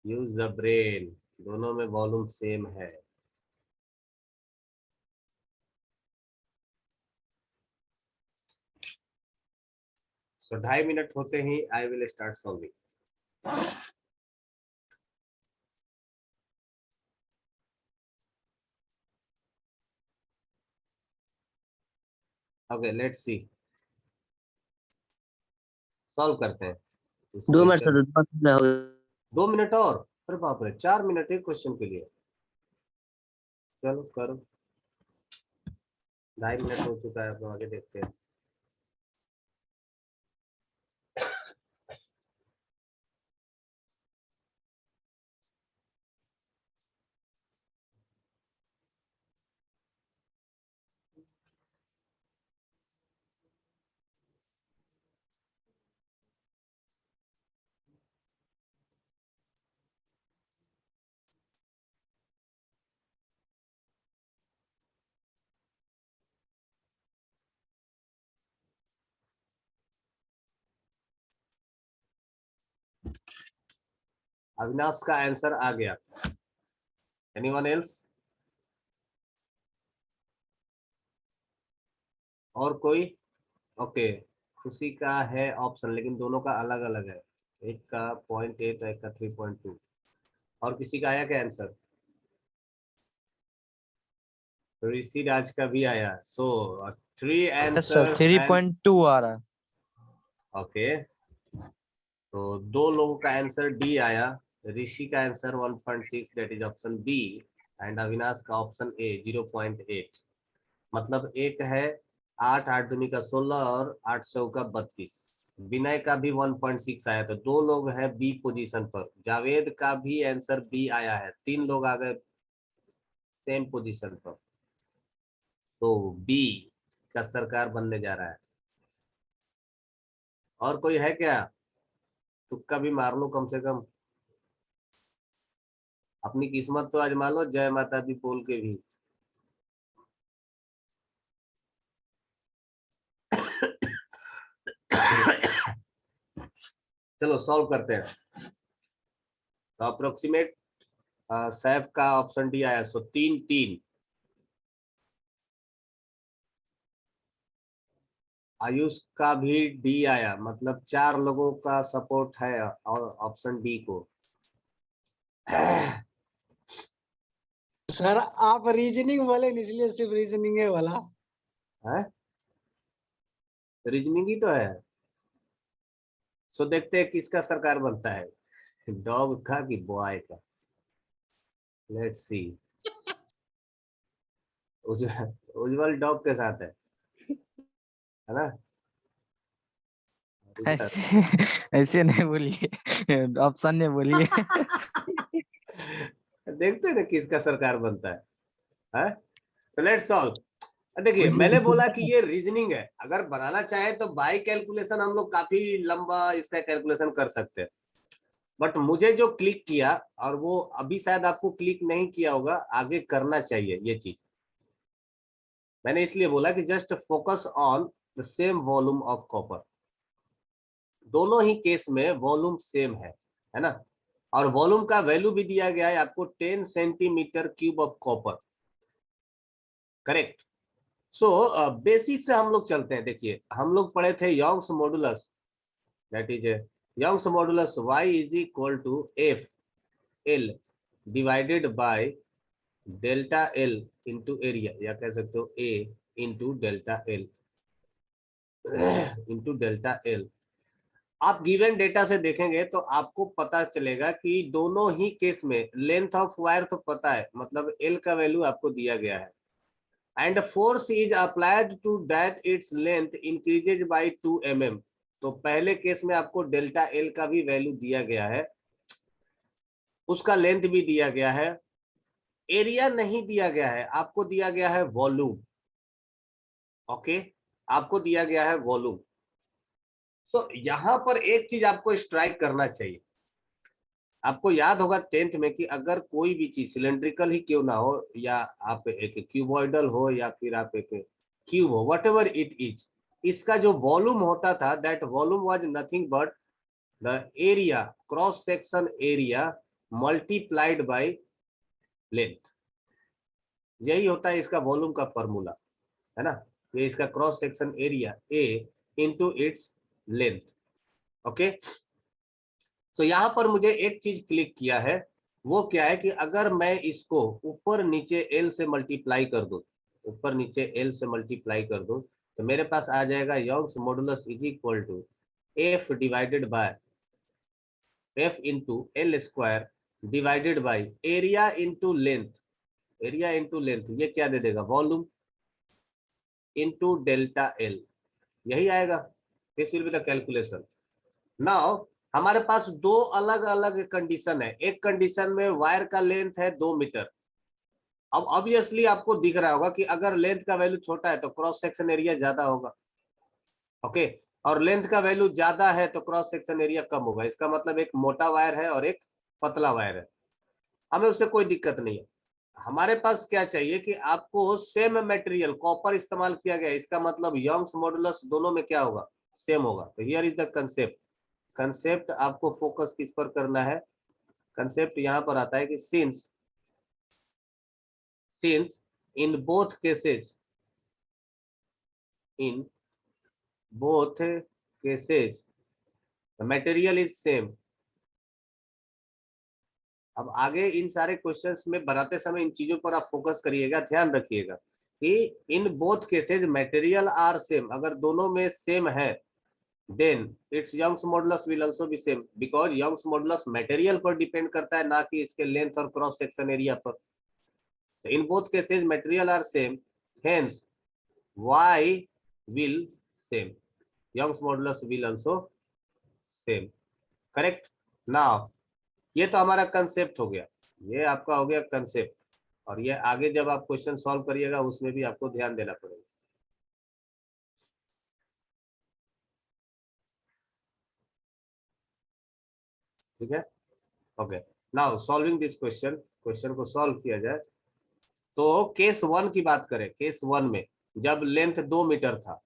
Use the brain. दोनों में वॉल्यूम सेम है। सो 2.5 मिनट होते ही I will start solving. Okay, let's see. Solve करते हैं इस 2 मिनट क्वेश्चन। सर, 2 मिनट में हो गया। 2 मिनट और? अरे बाप रे, 4 मिनट एक क्वेश्चन के लिए। चलो करो। 2.5 मिनट हो चुका है, अब आगे देखते हैं। अविनाश का आंसर आ गया। Anyone else? और कोई? ओके, खुशी का है ऑप्शन, लेकिन दोनों का अलग अलग है। एक का 0.8 है, एक का 3.2। और किसी का आया क्या आंसर? ऋषि राज का भी आया। सो 3 यस सर, आंसर्स एंड 3.2 आ रहा है। ओके, तो 2 लोगों का आंसर डी आया। ऋषि का answer 1.6 that is option B and Avinash का ऑप्शन ए 0.8। मतलब एक है 8 8 दूनी का 16 और 8 सौ का 32। विनय का भी 1.6 आया, तो 2 लोग हैं बी पोजीशन पर। जावेद का भी आंसर बी आया है, 3 लोग आ गए सेम पोजीशन पर। तो बी का सरकार बनने जा रहा है। और कोई है क्या? तुक्का भी मार लो कम से कम, अपनी किस्मत तो आजमा लो जय माता दी बोल के भी। चलो सॉल्व करते हैं। तो अप्रोक्सीमेट सैफ का ऑप्शन डी आया, सो 3 3। आयुष का भी डी आया, मतलब 4 लोगों का सपोर्ट है और ऑप्शन डी को। सर आप रीजनिंग बोले न, इसलिए सिर्फ रीजनिंग है वाला। है रीजनिंग ही तो है। सो देखते हैं किसका सरकार बनता है, डॉग का कि बॉय का। Let's see. उज्जवल डॉग के साथ है ना? ऐसे ऐसे नहीं बोलिए, ऑप्शन नहीं बोलिए। देखते हैं ना किसका सरकार बनता है? तो लेट्स सॉल्व। देखिए मैंने बोला कि ये रीजनिंग है, अगर बनाना चाहे तो बाय कैलकुलेशन हम लोग काफी लंबा इसका कैलकुलेशन कर सकते हैं। बट मुझे जो क्लिक किया, और वो अभी शायद आपको क्लिक नहीं किया होगा, आगे करना चाहिए ये चीज। मैंने इसलिए बोला कि just focus on the same volume of copper. दोनों ही केस में वॉल्यूम सेम है ना? और वॉल्यूम का वैल्यू भी दिया गया है आपको 10 centimetre cube of copper. Correct. So basic से हम लोग चलते हैं। देखिए हम लोग पढ़े थे Young's modulus, that is Young's modulus y is equal to F L divided by delta L into area, या कह सकते हो A into delta L into delta L. आप गिवन डेटा से देखेंगे तो आपको पता चलेगा कि दोनों ही केस में लेंथ ऑफ वायर तो पता है, मतलब एल का वैल्यू आपको दिया गया है, and force is applied to that its length increases by 2 mm। तो पहले केस में आपको डेल्टा एल का भी वैल्यू दिया गया है, उसका लेंथ भी दिया गया है, एरिया नहीं दिया गया है, आपको दिया गया है वॉल्यूम। ओके, आपको दिया गया है वॉल्यूम। तो यहां पर एक चीज आपको स्ट्राइक करना चाहिए। आपको याद होगा 10th में कि अगर कोई भी चीज सिलेंड्रिकल ही क्यों ना हो, या आप एक क्यूबॉइडल हो, या फिर आप एक क्यूब हो, वट एवर इट इज, इसका जो वॉल्यूम होता था that volume was nothing but the area, cross section area multiplied by length. यही होता है इसका वॉल्यूम का फॉर्मूला, है ना? ये इसका क्रॉस सेक्शन एरिया ए इंटू इट्स लेंथ। ओके, तो यहां पर मुझे एक चीज क्लिक किया है, वो क्या है कि अगर मैं इसको ऊपर नीचे एल से मल्टीप्लाई कर दूं, ऊपर नीचे एल से मल्टीप्लाई कर दूं, तो मेरे पास आ जाएगा Young's modulus is equal to F divided by F into L square divided by area into length. Area into length ये क्या दे देगा? वॉल्यूम इंटू डेल्टा एल, यही आएगा। This will be the calculation. Now हमारे पास 2 अलग अलग कंडीशन है। एक कंडीशन में वायर का लेंथ है 2 मीटर। अब ऑब्वियसली आपको दिख रहा होगा कि अगर लेंथ का वैल्यू छोटा है तो क्रॉस सेक्शन एरिया ज्यादा होगा। ओके, और लेंथ का वैल्यू ज्यादा है तो क्रॉस सेक्शन एरिया कम होगा। इसका मतलब एक मोटा वायर है और एक पतला वायर है, हमें उससे कोई दिक्कत नहीं है। हमारे पास क्या चाहिए कि आपको सेम मटेरियल कॉपर इस्तेमाल किया गया, इसका मतलब यंग्स मॉडुलस दोनों में क्या होगा? सेम होगा। तो here is the concept. Concept आपको फोकस किस पर करना है? कंसेप्ट यहां पर आता है कि since in both cases, in both cases the material is same, अब आगे इन सारे क्वेश्चंस में बनाते समय इन चीजों पर आप फोकस करिएगा, ध्यान रखिएगा कि in both cases material are same, अगर दोनों में सेम है then its Young's modulus will also be same because Young's modulus material पर डिपेंड करता है, ना कि इसके लेंथ और क्रॉस सेक्शन एरिया पर। So in both cases material are same, hence y will same, Young's modulus will also same, correct। now ये तो हमारा कंसेप्ट हो गया, ये आपका हो गया कंसेप्ट, और ये आगे जब आप क्वेश्चन सॉल्व करिएगा उसमें भी आपको ध्यान देना पड़ेगा। ठीक है, okay. Now solving this question, question को सॉल्व किया जाए तो केस 1 की बात करें, केस 1 में जब लेंथ 2 मीटर था,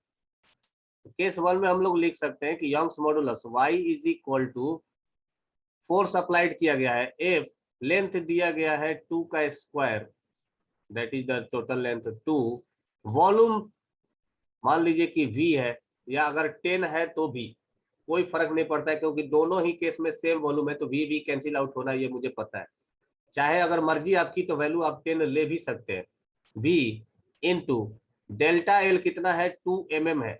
केस 1 में हम लोग लिख सकते हैं कि Young's modulus y is equal to force applied किया गया है F, लेंथ दिया गया है 2 का square, that is the total length 2, volume मान लीजिए कि V है, या अगर 10 है तो भी कोई फर्क नहीं पड़ता है, क्योंकि दोनों ही केस में सेम वॉल्यूम है, तो V कैंसिल आउट होना ये मुझे पता है। चाहे अगर मर्जी आपकी तो वैल्यू आप 10 ले भी सकते हैं। V इंटू डेल्टा L कितना है, 2 mm है,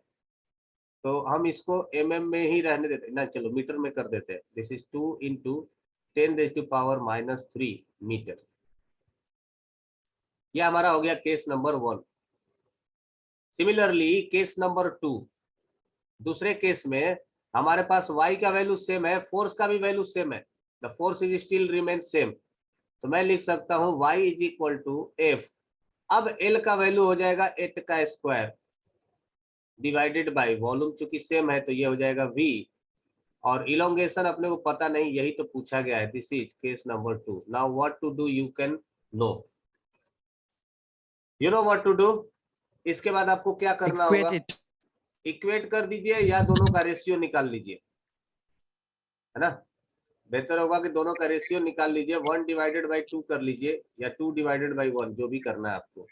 तो हम इसको mm में ही रहने देते हैं ना, चलो मीटर में कर देते हैं। This is 2 into 10⁻³ metre. यह हमारा हो गया case number 1। Similarly case number 2, दूसरे केस में हमारे पास y का वैल्यू सेम है, फोर्स का भी वैल्यू सेम है, the force is still remain same, तो मैं लिख सकता हूं y is equal to F। अब L का वैल्यू हो जाएगा 8 का स्क्वायर डिवाइडेड बाय वॉल्यूम, चूंकि सेम है तो ये हो जाएगा V, और इलोंगेशन अपने को पता नहीं, यही तो पूछा गया है। This is case number 2। Now what to do you can know, you know what to do. इसके बाद आपको क्या करना होगा, इक्वेट कर दीजिए या दोनों का रेशियो निकाल लीजिए, है ना। बेहतर होगा कि दोनों का रेशियो निकाल लीजिए, 1/2 कर लीजिए या 2/1, जो भी करना है आपको।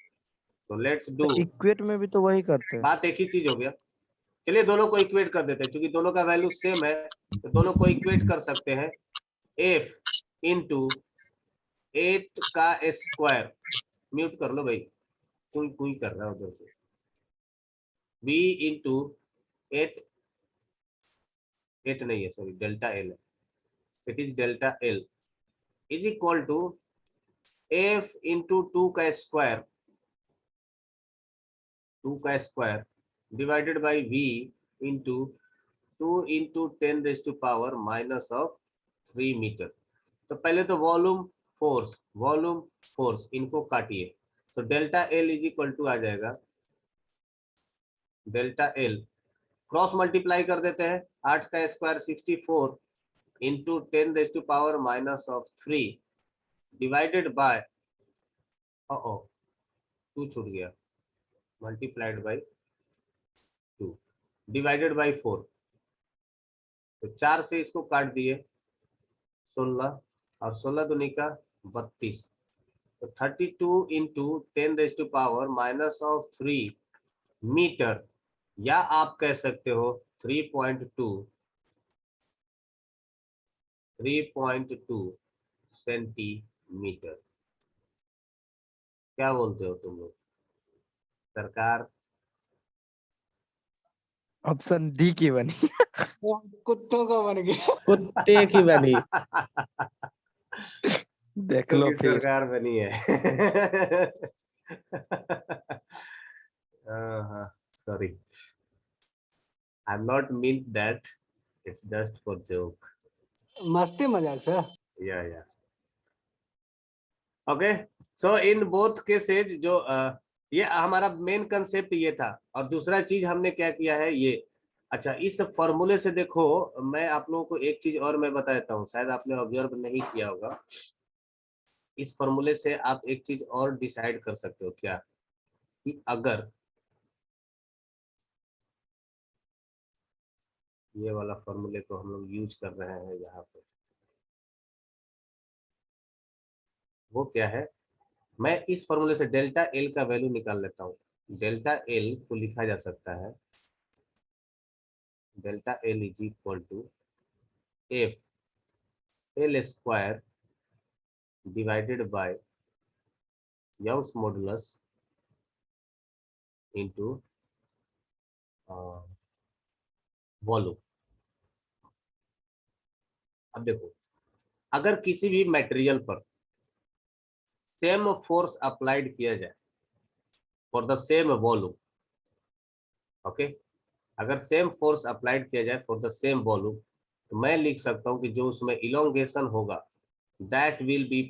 तो लेट्स डू, इक्वेट में भी तो वही करते हैं। बात एक ही चीज हो गया। चलिए दोनों को इक्वेट कर देते हैं, क्योंकि दोनों का वैल्यू सेम है तो दोनों को इक्वेट कर सकते हैं। F इंटू 8 का स्क्वायर, म्यूट कर लो भाई, कोई कोई कर रहा है उधर से, V इंटू 8 नहीं है, सॉरी डेल्टा L है, it is delta L is equal to F into 2 का स्क्वायर, 2 का square divided by V into 2 into 10⁻³ metre. तो पहले तो वॉल्यूम फोर्स इनको काटिए, तो delta L is equal to आ जाएगा, डेल्टा L क्रॉस मल्टीप्लाई कर देते हैं, 8 का स्क्वायर 64 इंटू 10⁻³ डिवाइडेड बाय 2 छूट गया, मल्टीप्लाइड बाई 2 डिवाइडेड बाई 4, तो 4 से इसको काट दिए 16, और 16 दूनी का 32, तो 32 इंटू 10⁻³ मीटर, या आप कह सकते हो 3.2 सेंटीमीटर। क्या बोलते हो तुम लोग सरकार? ऑप्शन डी की बनी। कुत्तों का बन गया। कुत्ते की बनी। देख लो क्योंकि फिर। सरकार बनी है। Sorry, I am not mean that, it's just for joke. मस्ती मजाक से। या okay, so in both cases जो ये हमारा मेन कंसेप्ट ये था, और दूसरा चीज हमने क्या किया है ये, अच्छा इस फॉर्मूले से देखो, मैं आप लोगों को एक चीज और मैं बताता हूँ, शायद आपने ऑब्जर्व नहीं किया होगा। इस फॉर्मूले से आप एक चीज और डिसाइड कर सकते हो क्या, कि अगर ये वाला फॉर्मूले को हम लोग यूज कर रहे हैं यहाँ पे, वो क्या है, मैं इस फॉर्मूले से डेल्टा L का वैल्यू निकाल लेता हूँ। डेल्टा L को लिखा जा सकता है, delta L is equal to F L square divided by Young's modulus into volume. अब देखो, अगर किसी भी मटेरियल पर सेम फोर्स अप्लाइड किया जाए for the same volume, okay, अगर सेम फोर्स अप्लाइड किया जाए फॉर द सेम वॉल्यूम, तो मैं लिख सकता हूं कि जो उसमें इलोंगेशन होगा that will be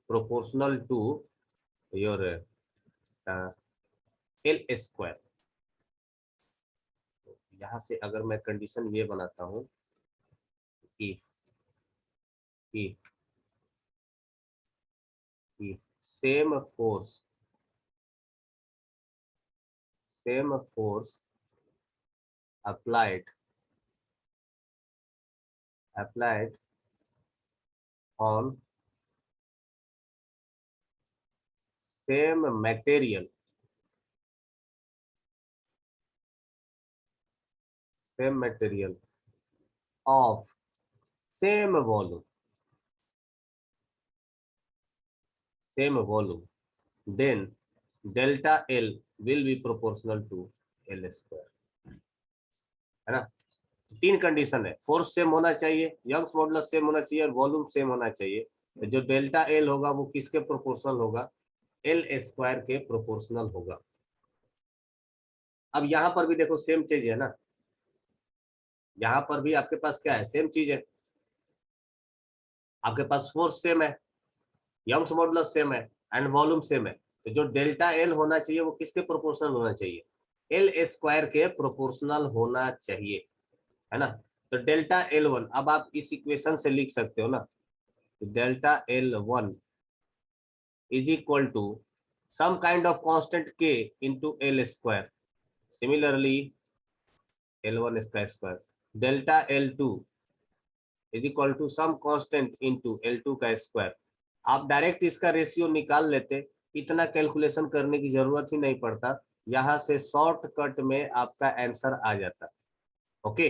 proportional to your L square. यहां से अगर मैं कंडीशन ये बनाता हूं if same force applied on same material of same volume, then delta L will be proportional to L square, है ना। तीन कंडीशन है, फोर्स सेम होना चाहिए, यंग्स मॉडुलस सेम होना चाहिए और वॉल्यूम सेम होना चाहिए। तो जो डेल्टा एल होगा वो किसके प्रोपोर्शनल होगा? एल स्क्वायर के प्रोपोर्शनल होगा। अब यहां पर भी देखो सेम चीज है ना, यहां पर भी आपके पास क्या है? सेम चीज है, आपके पास फोर्स सेम है, यंग्स मॉडुलस सेम है एंड वॉल्यूम सेम है। तो जो डेल्टा एल होना चाहिए वो किसके प्रोपोर्शनल होना चाहिए? एल स्क्वायर के प्रोपोर्शनल होना चाहिए, है ना। तो डेल्टा L1 अब आप इस इक्वेशन से लिख सकते हो ना, delta L1 is equal to some kind of constant K into L square, similarly L1 square, delta L2 is equal to some constant into L2 का स्क्वायर। आप डायरेक्ट इसका रेशियो निकाल लेते, इतना कैलकुलेशन करने की जरूरत ही नहीं पड़ता, यहां से शॉर्टकट में आपका आंसर आ जाता। ओके,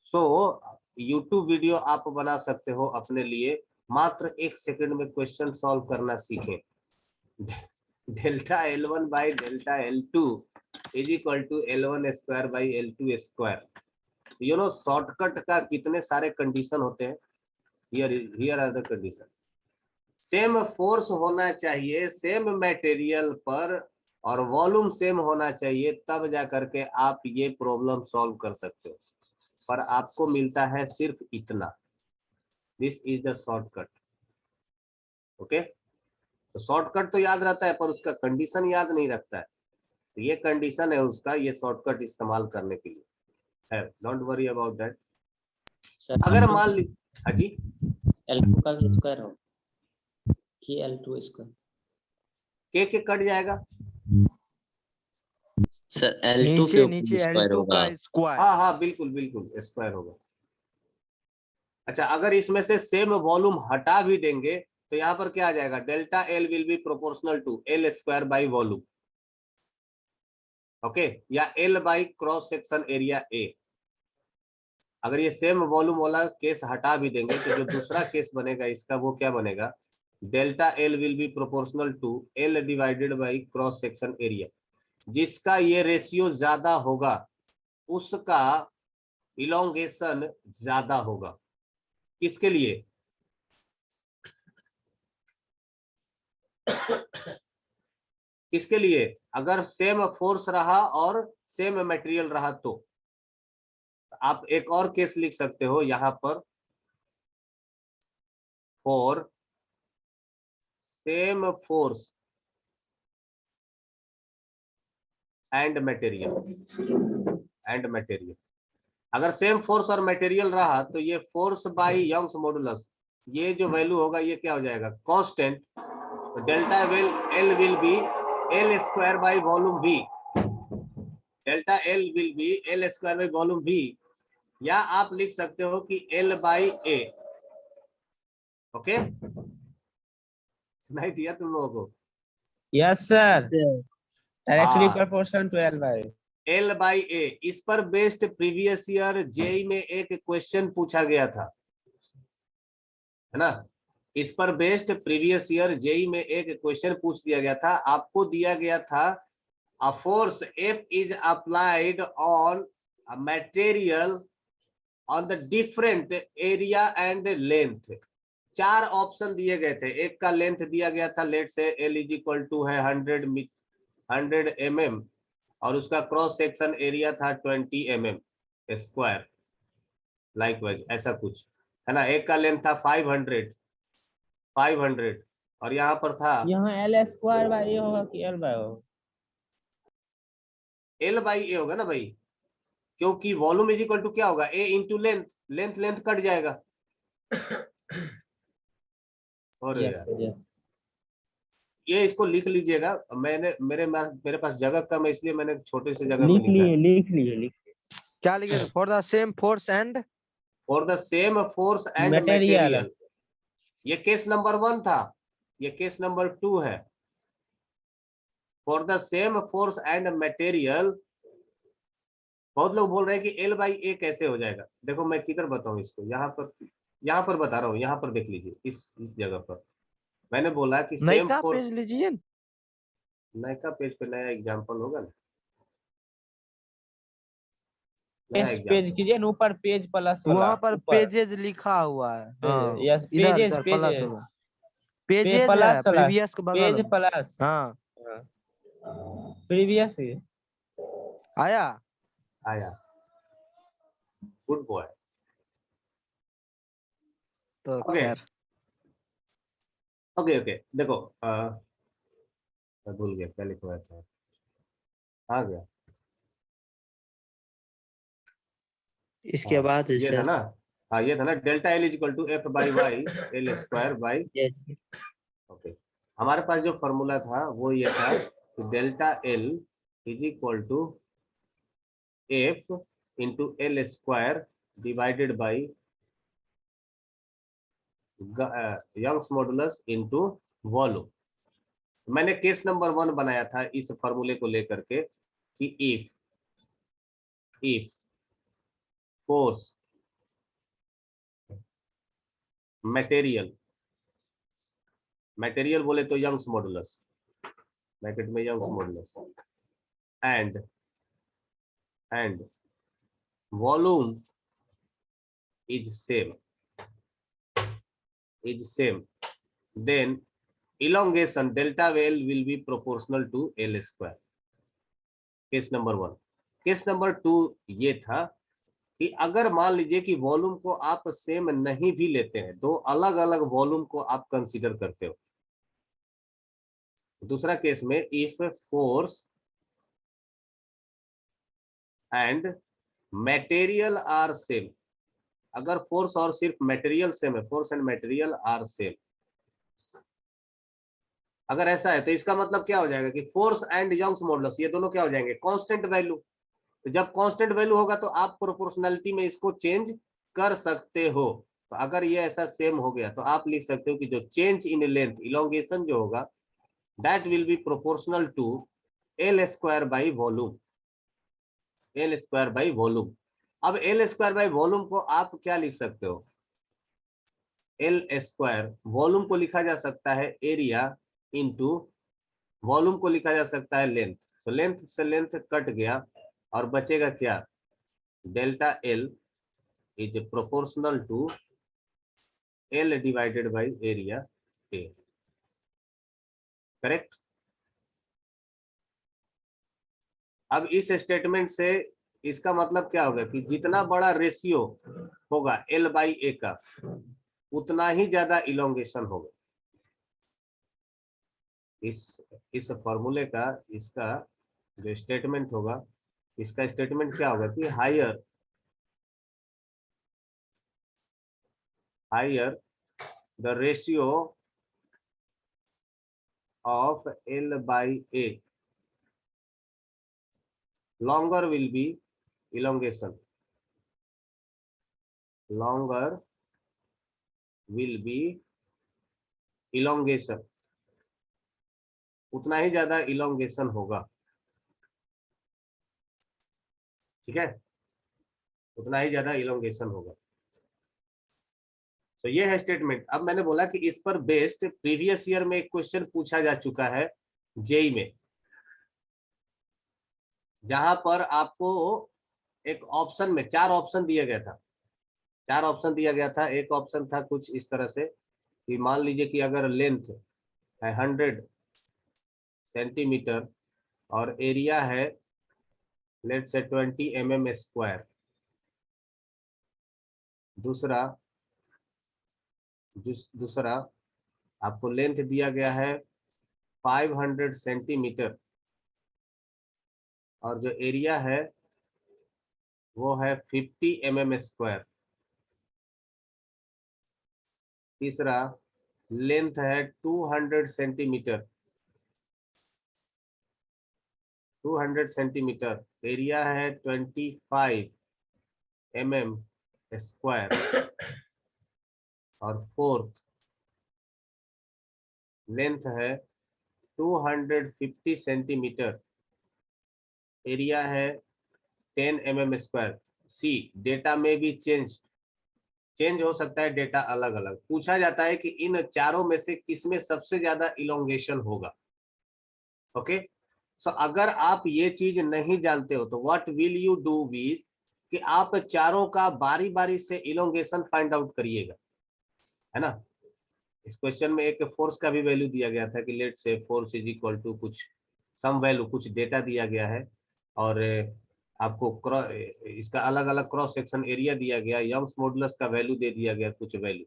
सो यूट्यूब वीडियो आप बना सकते हो अपने लिए, मात्र 1 सेकंड में क्वेश्चन सॉल्व करना सीखें। Delta L1 by delta L2 is equal to L1 square by L2 square. You know shortcut का कितने सारे कंडीशन होते हैं। Here are the condition, same force होना चाहिए सेम मटेरियल पर और वॉल्यूम सेम होना चाहिए, तब जा करके आप ये प्रॉब्लम सॉल्व कर सकते हो। पर आपको मिलता है सिर्फ इतना, this is the shortcut. Okay, तो शॉर्टकट तो याद रहता है पर उसका कंडीशन याद नहीं रखता है, तो ये कंडीशन है उसका, ये शॉर्टकट इस्तेमाल करने के लिए है। Don't worry about that. Sir अगर मान ली, हाँ जी, L2 का भी स्क्वायर हो कि L2 स्क्वायर के कट जाएगा। सर L2 नीचे के नीचे ऊपर स्क्वायर L2 होगा। का स्क्वायर। हाँ हाँ बिल्कुल बिल्कुल स्क्वायर होगा। अच्छा, अगर इसमें से सेम वॉल्यूम हटा भी देंगे तो यहाँ पर क्या आ जाएगा? Delta L will be proportional to L square by volume, okay, या L by cross section area A. अगर ये सेम वॉल्यूम वाला केस हटा भी देंगे तो जो दूसरा केस बनेगा इसका वो क्या बनेगा? Delta L will be proportional to L divided by cross section area. जिसका ये रेशियो ज्यादा होगा उसका इलोंगेशन ज्यादा होगा। किसके लिए? किसके लिए? अगर सेम फोर्स रहा और सेम मटेरियल रहा तो आप एक और केस लिख सकते हो यहां पर, for same force and material. अगर सेम फोर्स और मटेरियल रहा तो ये फोर्स बाई यंग्स मॉडुलस, ये जो वैल्यू होगा ये क्या हो जाएगा? Constant. Delta L will be L square by volume be, delta L will be L square by volume be, या आप लिख सकते हो कि एल बाई ए। ओके, सुनाई दिया तुम लोगों को? यस सर, डायरेक्टली हाँ, proportional to L by L by A. इस पर बेस्ड प्रीवियस ईयर जेई में एक क्वेश्चन पूछा गया था, है ना। इस पर बेस्ड प्रीवियस ईयर जेई में एक क्वेश्चन पूछ दिया गया था, आपको दिया गया था a force F is applied on a material on the different area and length. 4 option दिए गए थे, एक का लेंथ दिया गया था, लेट से एल इज इक्वल टू है 100 mm और उसका क्रॉस सेक्शन एरिया था 20 mm स्क्वायर, लाइकवाइज ऐसा कुछ है ना। एक का लेंथ था 500 और यहाँ पर था यहाँ एल स्क्वायर बाई ए होगा कि एल बाई होगा? एल बाई ए होगा ना भाई, क्योंकि वॉल्यूम इज इक्वल टू क्या होगा, ए इंटू लेंथ, लेंथ कट जाएगा। और यस ये इसको लिख लीजिएगा, मेरे पास जगह कम है इसलिए मैंने छोटे से जगह में लिखा है। लिख लिए क्या लिखे थे? For the same force and for the same force and Material। Material, ये केस नंबर 1 था, ये केस नंबर 2 है। For the same force and material, बहुत लोग बोल रहे हैं कि एल बाई ए कैसे हो जाएगा। देखो मैं किधर बताऊं इसको, यहाँ पर बता रहा हूँ, यहाँ पर देख लीजिए, इस जगह पर मैंने बोला कि सेम नयका फोर्स। पेज लीजिए। नया पेज पे नया एग्जांपल होगा ना, नेक्स्ट पेज कीजिए ना, ऊपर पेज प्लस वाला, वहां पर ऊपर पेजेज लिखा हुआ है। हाँ, यस इधर पेजेस इधर प्लस पेजेस होगा, पेजेज है प्लस वाला प्रीवियस के बगल पेज में। प्लस हाँ प्रीवियस आया। आया, गुड बॉय। तो ओके खैर ओके ओके, देखो मैं भूल गया क्या लिखवाया था, आ गया। इसके हाँ, बाद ये था सर। ना, हाँ ये था ना, delta L is equal to F by Y L square by. Yes okay, हमारे पास जो फॉर्मूला था वो ये था कि delta L is equal to F into L square divided by Young's modulus into volume. मैंने केस नंबर 1 बनाया था इस फॉर्मूले को लेकर के कि इफ फोर्स मटेरियल बोले तो यंग्स मॉडुलस, ब्रैकेट में Young's modulus, and volume is same, then elongation delta L will be proportional to L square। Case number 1। Case number 2 ये था कि अगर मान लीजिए कि वॉल्यूम को आप सेम नहीं भी लेते हैं, दो अलग अलग वॉल्यूम को आप कंसीडर करते हो। दूसरा केस में if force and material are same, अगर फोर्स और सिर्फ मटेरियल सेम है, force and material are same, अगर ऐसा है तो इसका मतलब क्या हो जाएगा कि फोर्स एंड यंग्स मॉडुलस ये दोनों क्या हो जाएंगे, कांस्टेंट वैल्यू। तो जब कांस्टेंट वैल्यू होगा तो आप प्रोपोर्शनलिटी में इसको चेंज कर सकते हो। तो अगर ये ऐसा सेम हो गया तो आप लिख सकते हो कि जो चेंज इन लेंथ इलोंगेशन जो होगा that will be proportional to L square by volume, L square by volume. अब एल स्क्वायर बाई वॉल्यूम को आप क्या लिख सकते हो, एल स्क्वायर वॉल्यूम को लिखा जा सकता है एरिया इंटू वॉल्यूम को लिखा जा सकता है लेंथ। तो लेंथ से लेंथ कट गया और बचेगा क्या, delta L is proportional to L divided by area A. Correct. अब इस स्टेटमेंट से इसका मतलब क्या होगा कि जितना बड़ा रेशियो होगा एल बाई ए का उतना ही ज्यादा इलोंगेशन होगा। इस फॉर्मूले का इसका जो स्टेटमेंट होगा, इसका स्टेटमेंट क्या होगा कि higher the ratio of L by A longer will be elongation, longer will be elongation, उतना ही ज्यादा elongation होगा। ठीक है, उतना ही ज्यादा elongation होगा। तो ये है स्टेटमेंट। अब मैंने बोला कि इस पर बेस्ड प्रीवियस ईयर में एक क्वेश्चन पूछा जा चुका है जेई में, जहां पर आपको एक ऑप्शन में 4 ऑप्शन दिया गया था। 4 ऑप्शन दिया गया था। एक ऑप्शन था कुछ इस तरह से कि मान लीजिए कि अगर लेंथ है 100 सेंटीमीटर और एरिया है लेट्स से 20 mm स्क्वायर। दूसरा आपको लेंथ दिया गया है 500 सेंटीमीटर और जो एरिया है वो है 50 mm स्क्वायर। तीसरा लेंथ है 200 सेंटीमीटर, 200 सेंटीमीटर, एरिया है 25 mm स्क्वायर। और फोर्थ लेंथ है 250 सेंटीमीटर, एरिया है 10 mm स्क्वायर। सी डेटा में भी चेंज हो सकता है, डेटा अलग अलग। पूछा जाता है कि इन चारों में से किसमें सबसे ज्यादा इलोंगेशन होगा। ओके सो अगर आप ये चीज नहीं जानते हो तो what will you do with कि आप चारों का बारी बारी से इलोंगेशन फाइंड आउट करिएगा, है ना। इस क्वेश्चन में एक फोर्स का भी वैल्यू दिया गया था कि लेट से फोर्स इज इक्वल टू कुछ सम वैल्यू, कुछ डेटा दिया गया है और आपको इसका अलग अलग क्रॉस सेक्शन एरिया दिया गया, यंग्स मॉडुलस का वैल्यू दे दिया गया कुछ वैल्यू,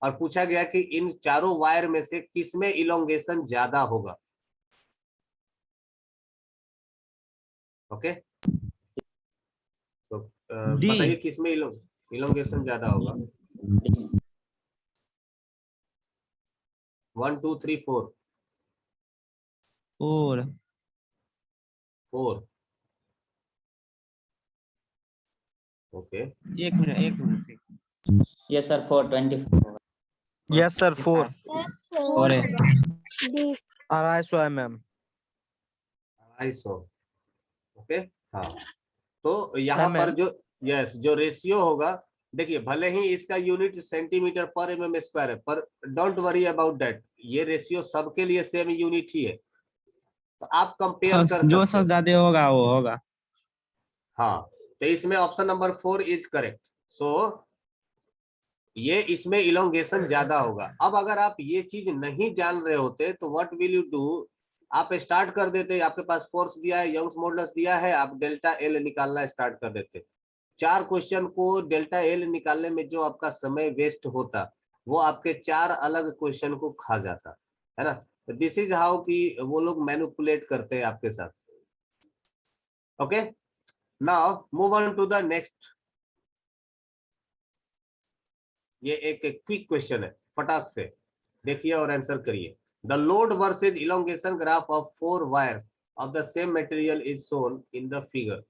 और पूछा गया कि इन चारों वायर में से किसमें इलोंगेशन ज्यादा होगा। ओके तो बताइए किसमें इलोंगेशन ज्यादा होगा। 1 2 3 4 4। ओके एक minute yes sir 424 yes sir 4 और 250 mm। 250। ओके हाँ तो यहाँ पर mm? जो रेशियो होगा, देखिए भले ही इसका यूनिट सेंटीमीटर पर एमएम स्क्वायर है, पर डोंट वरी अबाउट दैट, ये रेशियो सबके लिए सेम यूनिट ही है। तो आप कंपेयर कर जो सकते सब हो। ज्यादा होगा वो होगा। हाँ तो इसमें ऑप्शन नंबर 4 इज करेक्ट। सो ये इसमें इलोंगेशन ज्यादा होगा। अब अगर आप ये चीज नहीं जान रहे होते तो व्हाट विल यू डू, आप स्टार्ट कर देते, आपके पास फोर्स दिया है, यंग्स मॉडुलस दिया है, आप डेल्टा एल निकालना स्टार्ट कर देते। 4 क्वेश्चन को डेल्टा एल निकालने में जो आपका समय वेस्ट होता वो आपके 4 अलग क्वेश्चन को खा जाता, है ना। तो दिस इज हाउ कि वो लोग मैनिपुलेट करते हैं आपके साथ। Okay now move on to the next. ये एक क्विक क्वेश्चन है, फटाक से देखिए और आंसर करिए। The load versus elongation graph of 4 wires of the same material is shown in the figure.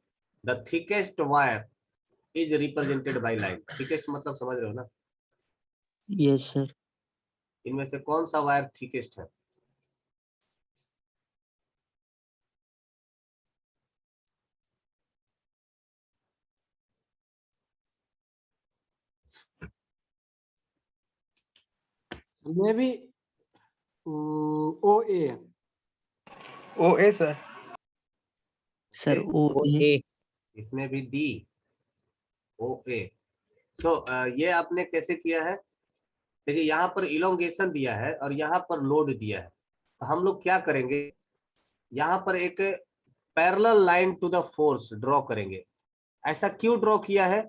The thickest wire is represented by line. thickest मतलब समझ रहे हो ना। Yes sir. इनमें से कौन सा वायर थिकेस्ट है। मे बी ओ ए सर। सर ओ ए। इसमें भी डी ओ ए। तो ये आपने कैसे किया है, देखिए यहाँ पर इलोंगेशन दिया है और यहाँ पर लोड दिया है। तो हम लोग क्या करेंगे, यहाँ पर एक parallel line to the force draw करेंगे। ऐसा क्यों ड्रॉ किया है,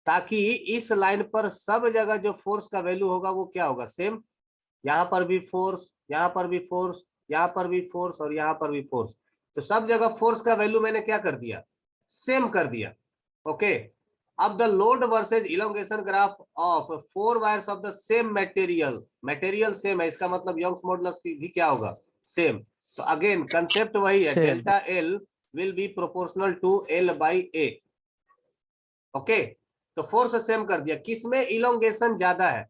ताकि इस लाइन पर सब जगह जो फोर्स का वैल्यू होगा वो क्या होगा, सेम। यहाँ पर भी फोर्स, यहाँ पर भी फोर्स, यहाँ पर भी फोर्स और यहाँ पर भी फोर्स। तो सब जगह फोर्स का वैल्यू मैंने क्या कर दिया, सेम कर दिया। ओके अब the load versus elongation graph of 4 wires of the same material same है, इसका मतलब यंग्स मॉडुलस भी क्या होगा, सेम। तो अगेन कंसेप्ट वही है, delta L will be proportional to L by A. Okay तो फोर्स सेम कर दिया। किसमें इलोंगेशन ज्यादा है,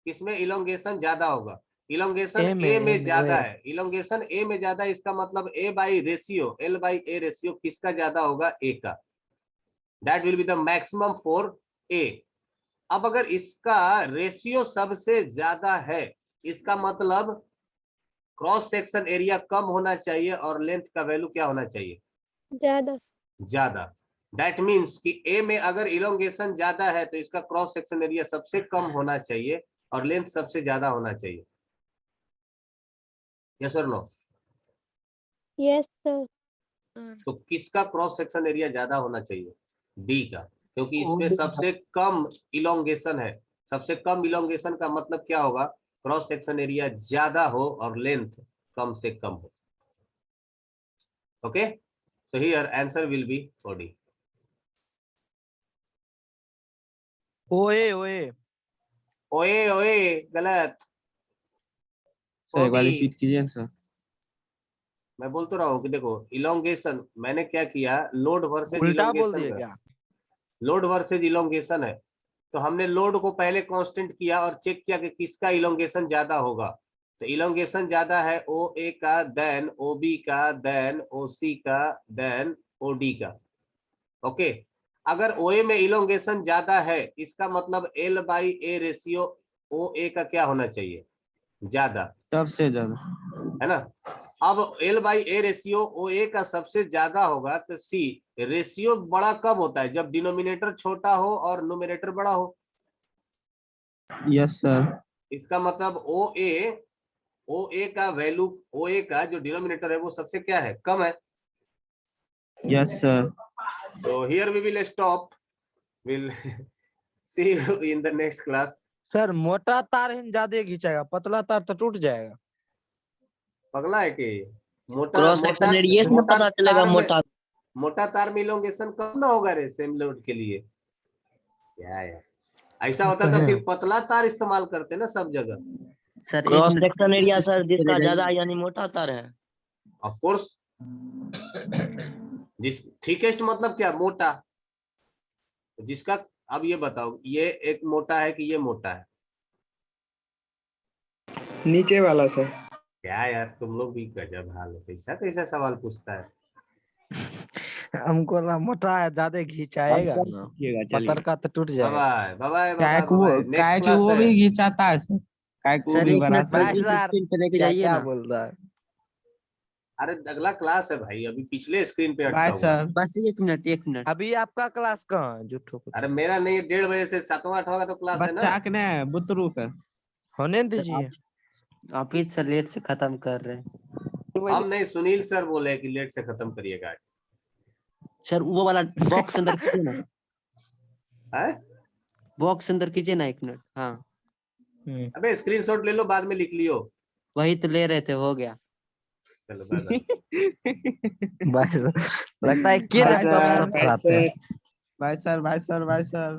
किसमें इलोंगेशन ज्यादा होगा, इलोंगेशन ए में ज्यादा है। इलोंगेशन ए में ज्यादा, इसका मतलब A by ratio, L by A ratio किसका ज्यादा होगा, ए का। That will be the maximum for A. अब अगर इसका रेशियो सबसे ज्यादा है, इसका मतलब क्रॉस सेक्शन एरिया कम होना चाहिए और लेंथ का वैल्यू क्या होना चाहिए? ज्यादा। दैट मीन्स कि ए में अगर इलोंगेशन ज्यादा है तो इसका क्रॉस सेक्शन एरिया सबसे कम होना चाहिए और लेंथ सबसे ज्यादा होना चाहिए। यस और नो? Yes sir. तो किसका क्रॉस सेक्शन एरिया ज्यादा होना चाहिए? डी का, क्योंकि इसमें सबसे कम इलोंगेशन है। सबसे कम इलोंगेशन का मतलब क्या होगा? क्रॉस सेक्शन एरिया ज्यादा हो और लेंथ कम से कम हो। Okay, so here answer will be OD. ओए ओए ओए ओए गलत। सर एक बार ओडी। रिपीट कीजिए सर। मैं बोल तो रहा हूँ कि देखो इलोंगेशन मैंने क्या किया, लोड वर्सेज उल्टा बोल दिए इलोंगेशन। क्या? लोड वर्सेज इलोंगेशन है, तो हमने लोड को पहले कांस्टेंट किया और चेक किया कि किसका इलोंगेशन ज्यादा होगा। तो इलोंगेशन ज्यादा है ओ ए का, देन ओ बी का, देन ओ सी का, देन ओ डी का। ओके, अगर ओ ए में इलोंगेशन ज्यादा है, इसका मतलब एल बाई ए रेशियो ओ ए का क्या होना चाहिए? ज्यादा, सबसे ज्यादा। है ना। अब एल बाई ए रेशियो ओ ए का सबसे ज्यादा होगा, तो सी रेशियो बड़ा कब होता है? जब डिनोमिनेटर छोटा हो और न्यूमरेटर बड़ा हो। Yes sir. इसका मतलब ओ ए का वैल्यू, ओ ए का जो डिनोमिनेटर है वो सबसे क्या है? कम है। Yes sir. तो here we will stop, will see you in the next class. Sir मोटा तार ही ज्यादा खींचेगा, पतला तार तो टूट जाएगा। पगला है कि मोटा क्रॉस मोटा सेक्शन एरिया से मोटा पता चलेगा तार में, मोटा। मोटा तार में इलोंगेशन कम ना होगा रे सेम लोड के लिए? क्या यार, ऐसा होता तो फिर पतला तार इस्तेमाल करते ना सब जगह। सर एक cross minute section area sir जिसका चले ज्यादा जाइए। यानी मोटा तार है। ऑफ कोर्स, जिस थिकेस्ट मतलब क्या? मोटा। जिसका, अब ये बताओ, ये एक मोटा है कि ये मोटा है? नीचे वाला सर। क्या यार, तुम लोग भी गजब हाल है, कैसा कैसा सवाल पूछता है। हमको ना मोटा है ज्यादा खींचाएगा ना, पत्थर का तो टूट जाएगा। Bye bye bye bye. Next class वो है। भी घिंचाता है सर। काय को सर भी एक बड़ा मिनट सा। भाई इस सर, स्क्रीन पे लेके क्या जाइए क्या ना। बोल रहा है? अरे अगला क्लास है भाई, अभी पिछले स्क्रीन पे अटका बाय हुआ है। सर। बस एक मिनट एक मिनट। अभी आपका क्लास कहाँ है? झूठो कुछ अरे मेरा नहीं, 1:30 बजे से 7वां 8वां का तो क्लास है ना। बच्चा के ने बुतरू का। होने सर दीजिए। आप ही सर लेट से खत्म कर रहे हैं। हम नहीं, सुनील सर बोले कि लेट से खत्म करिएगा। सर वो वाला बॉक्स अंदर कीजिए ना, है? बॉक्स अंदर कीजिए ना, एक मिनट। हाँ अबे स्क्रीनशॉट ले लो, बाद में लिख लियो। वही तो ले रहे थे, हो गया। चलो बाय बाय। भाई लगता है के बाय सब सर। पढ़ाते हैं। Bye sir bye sir bye sir.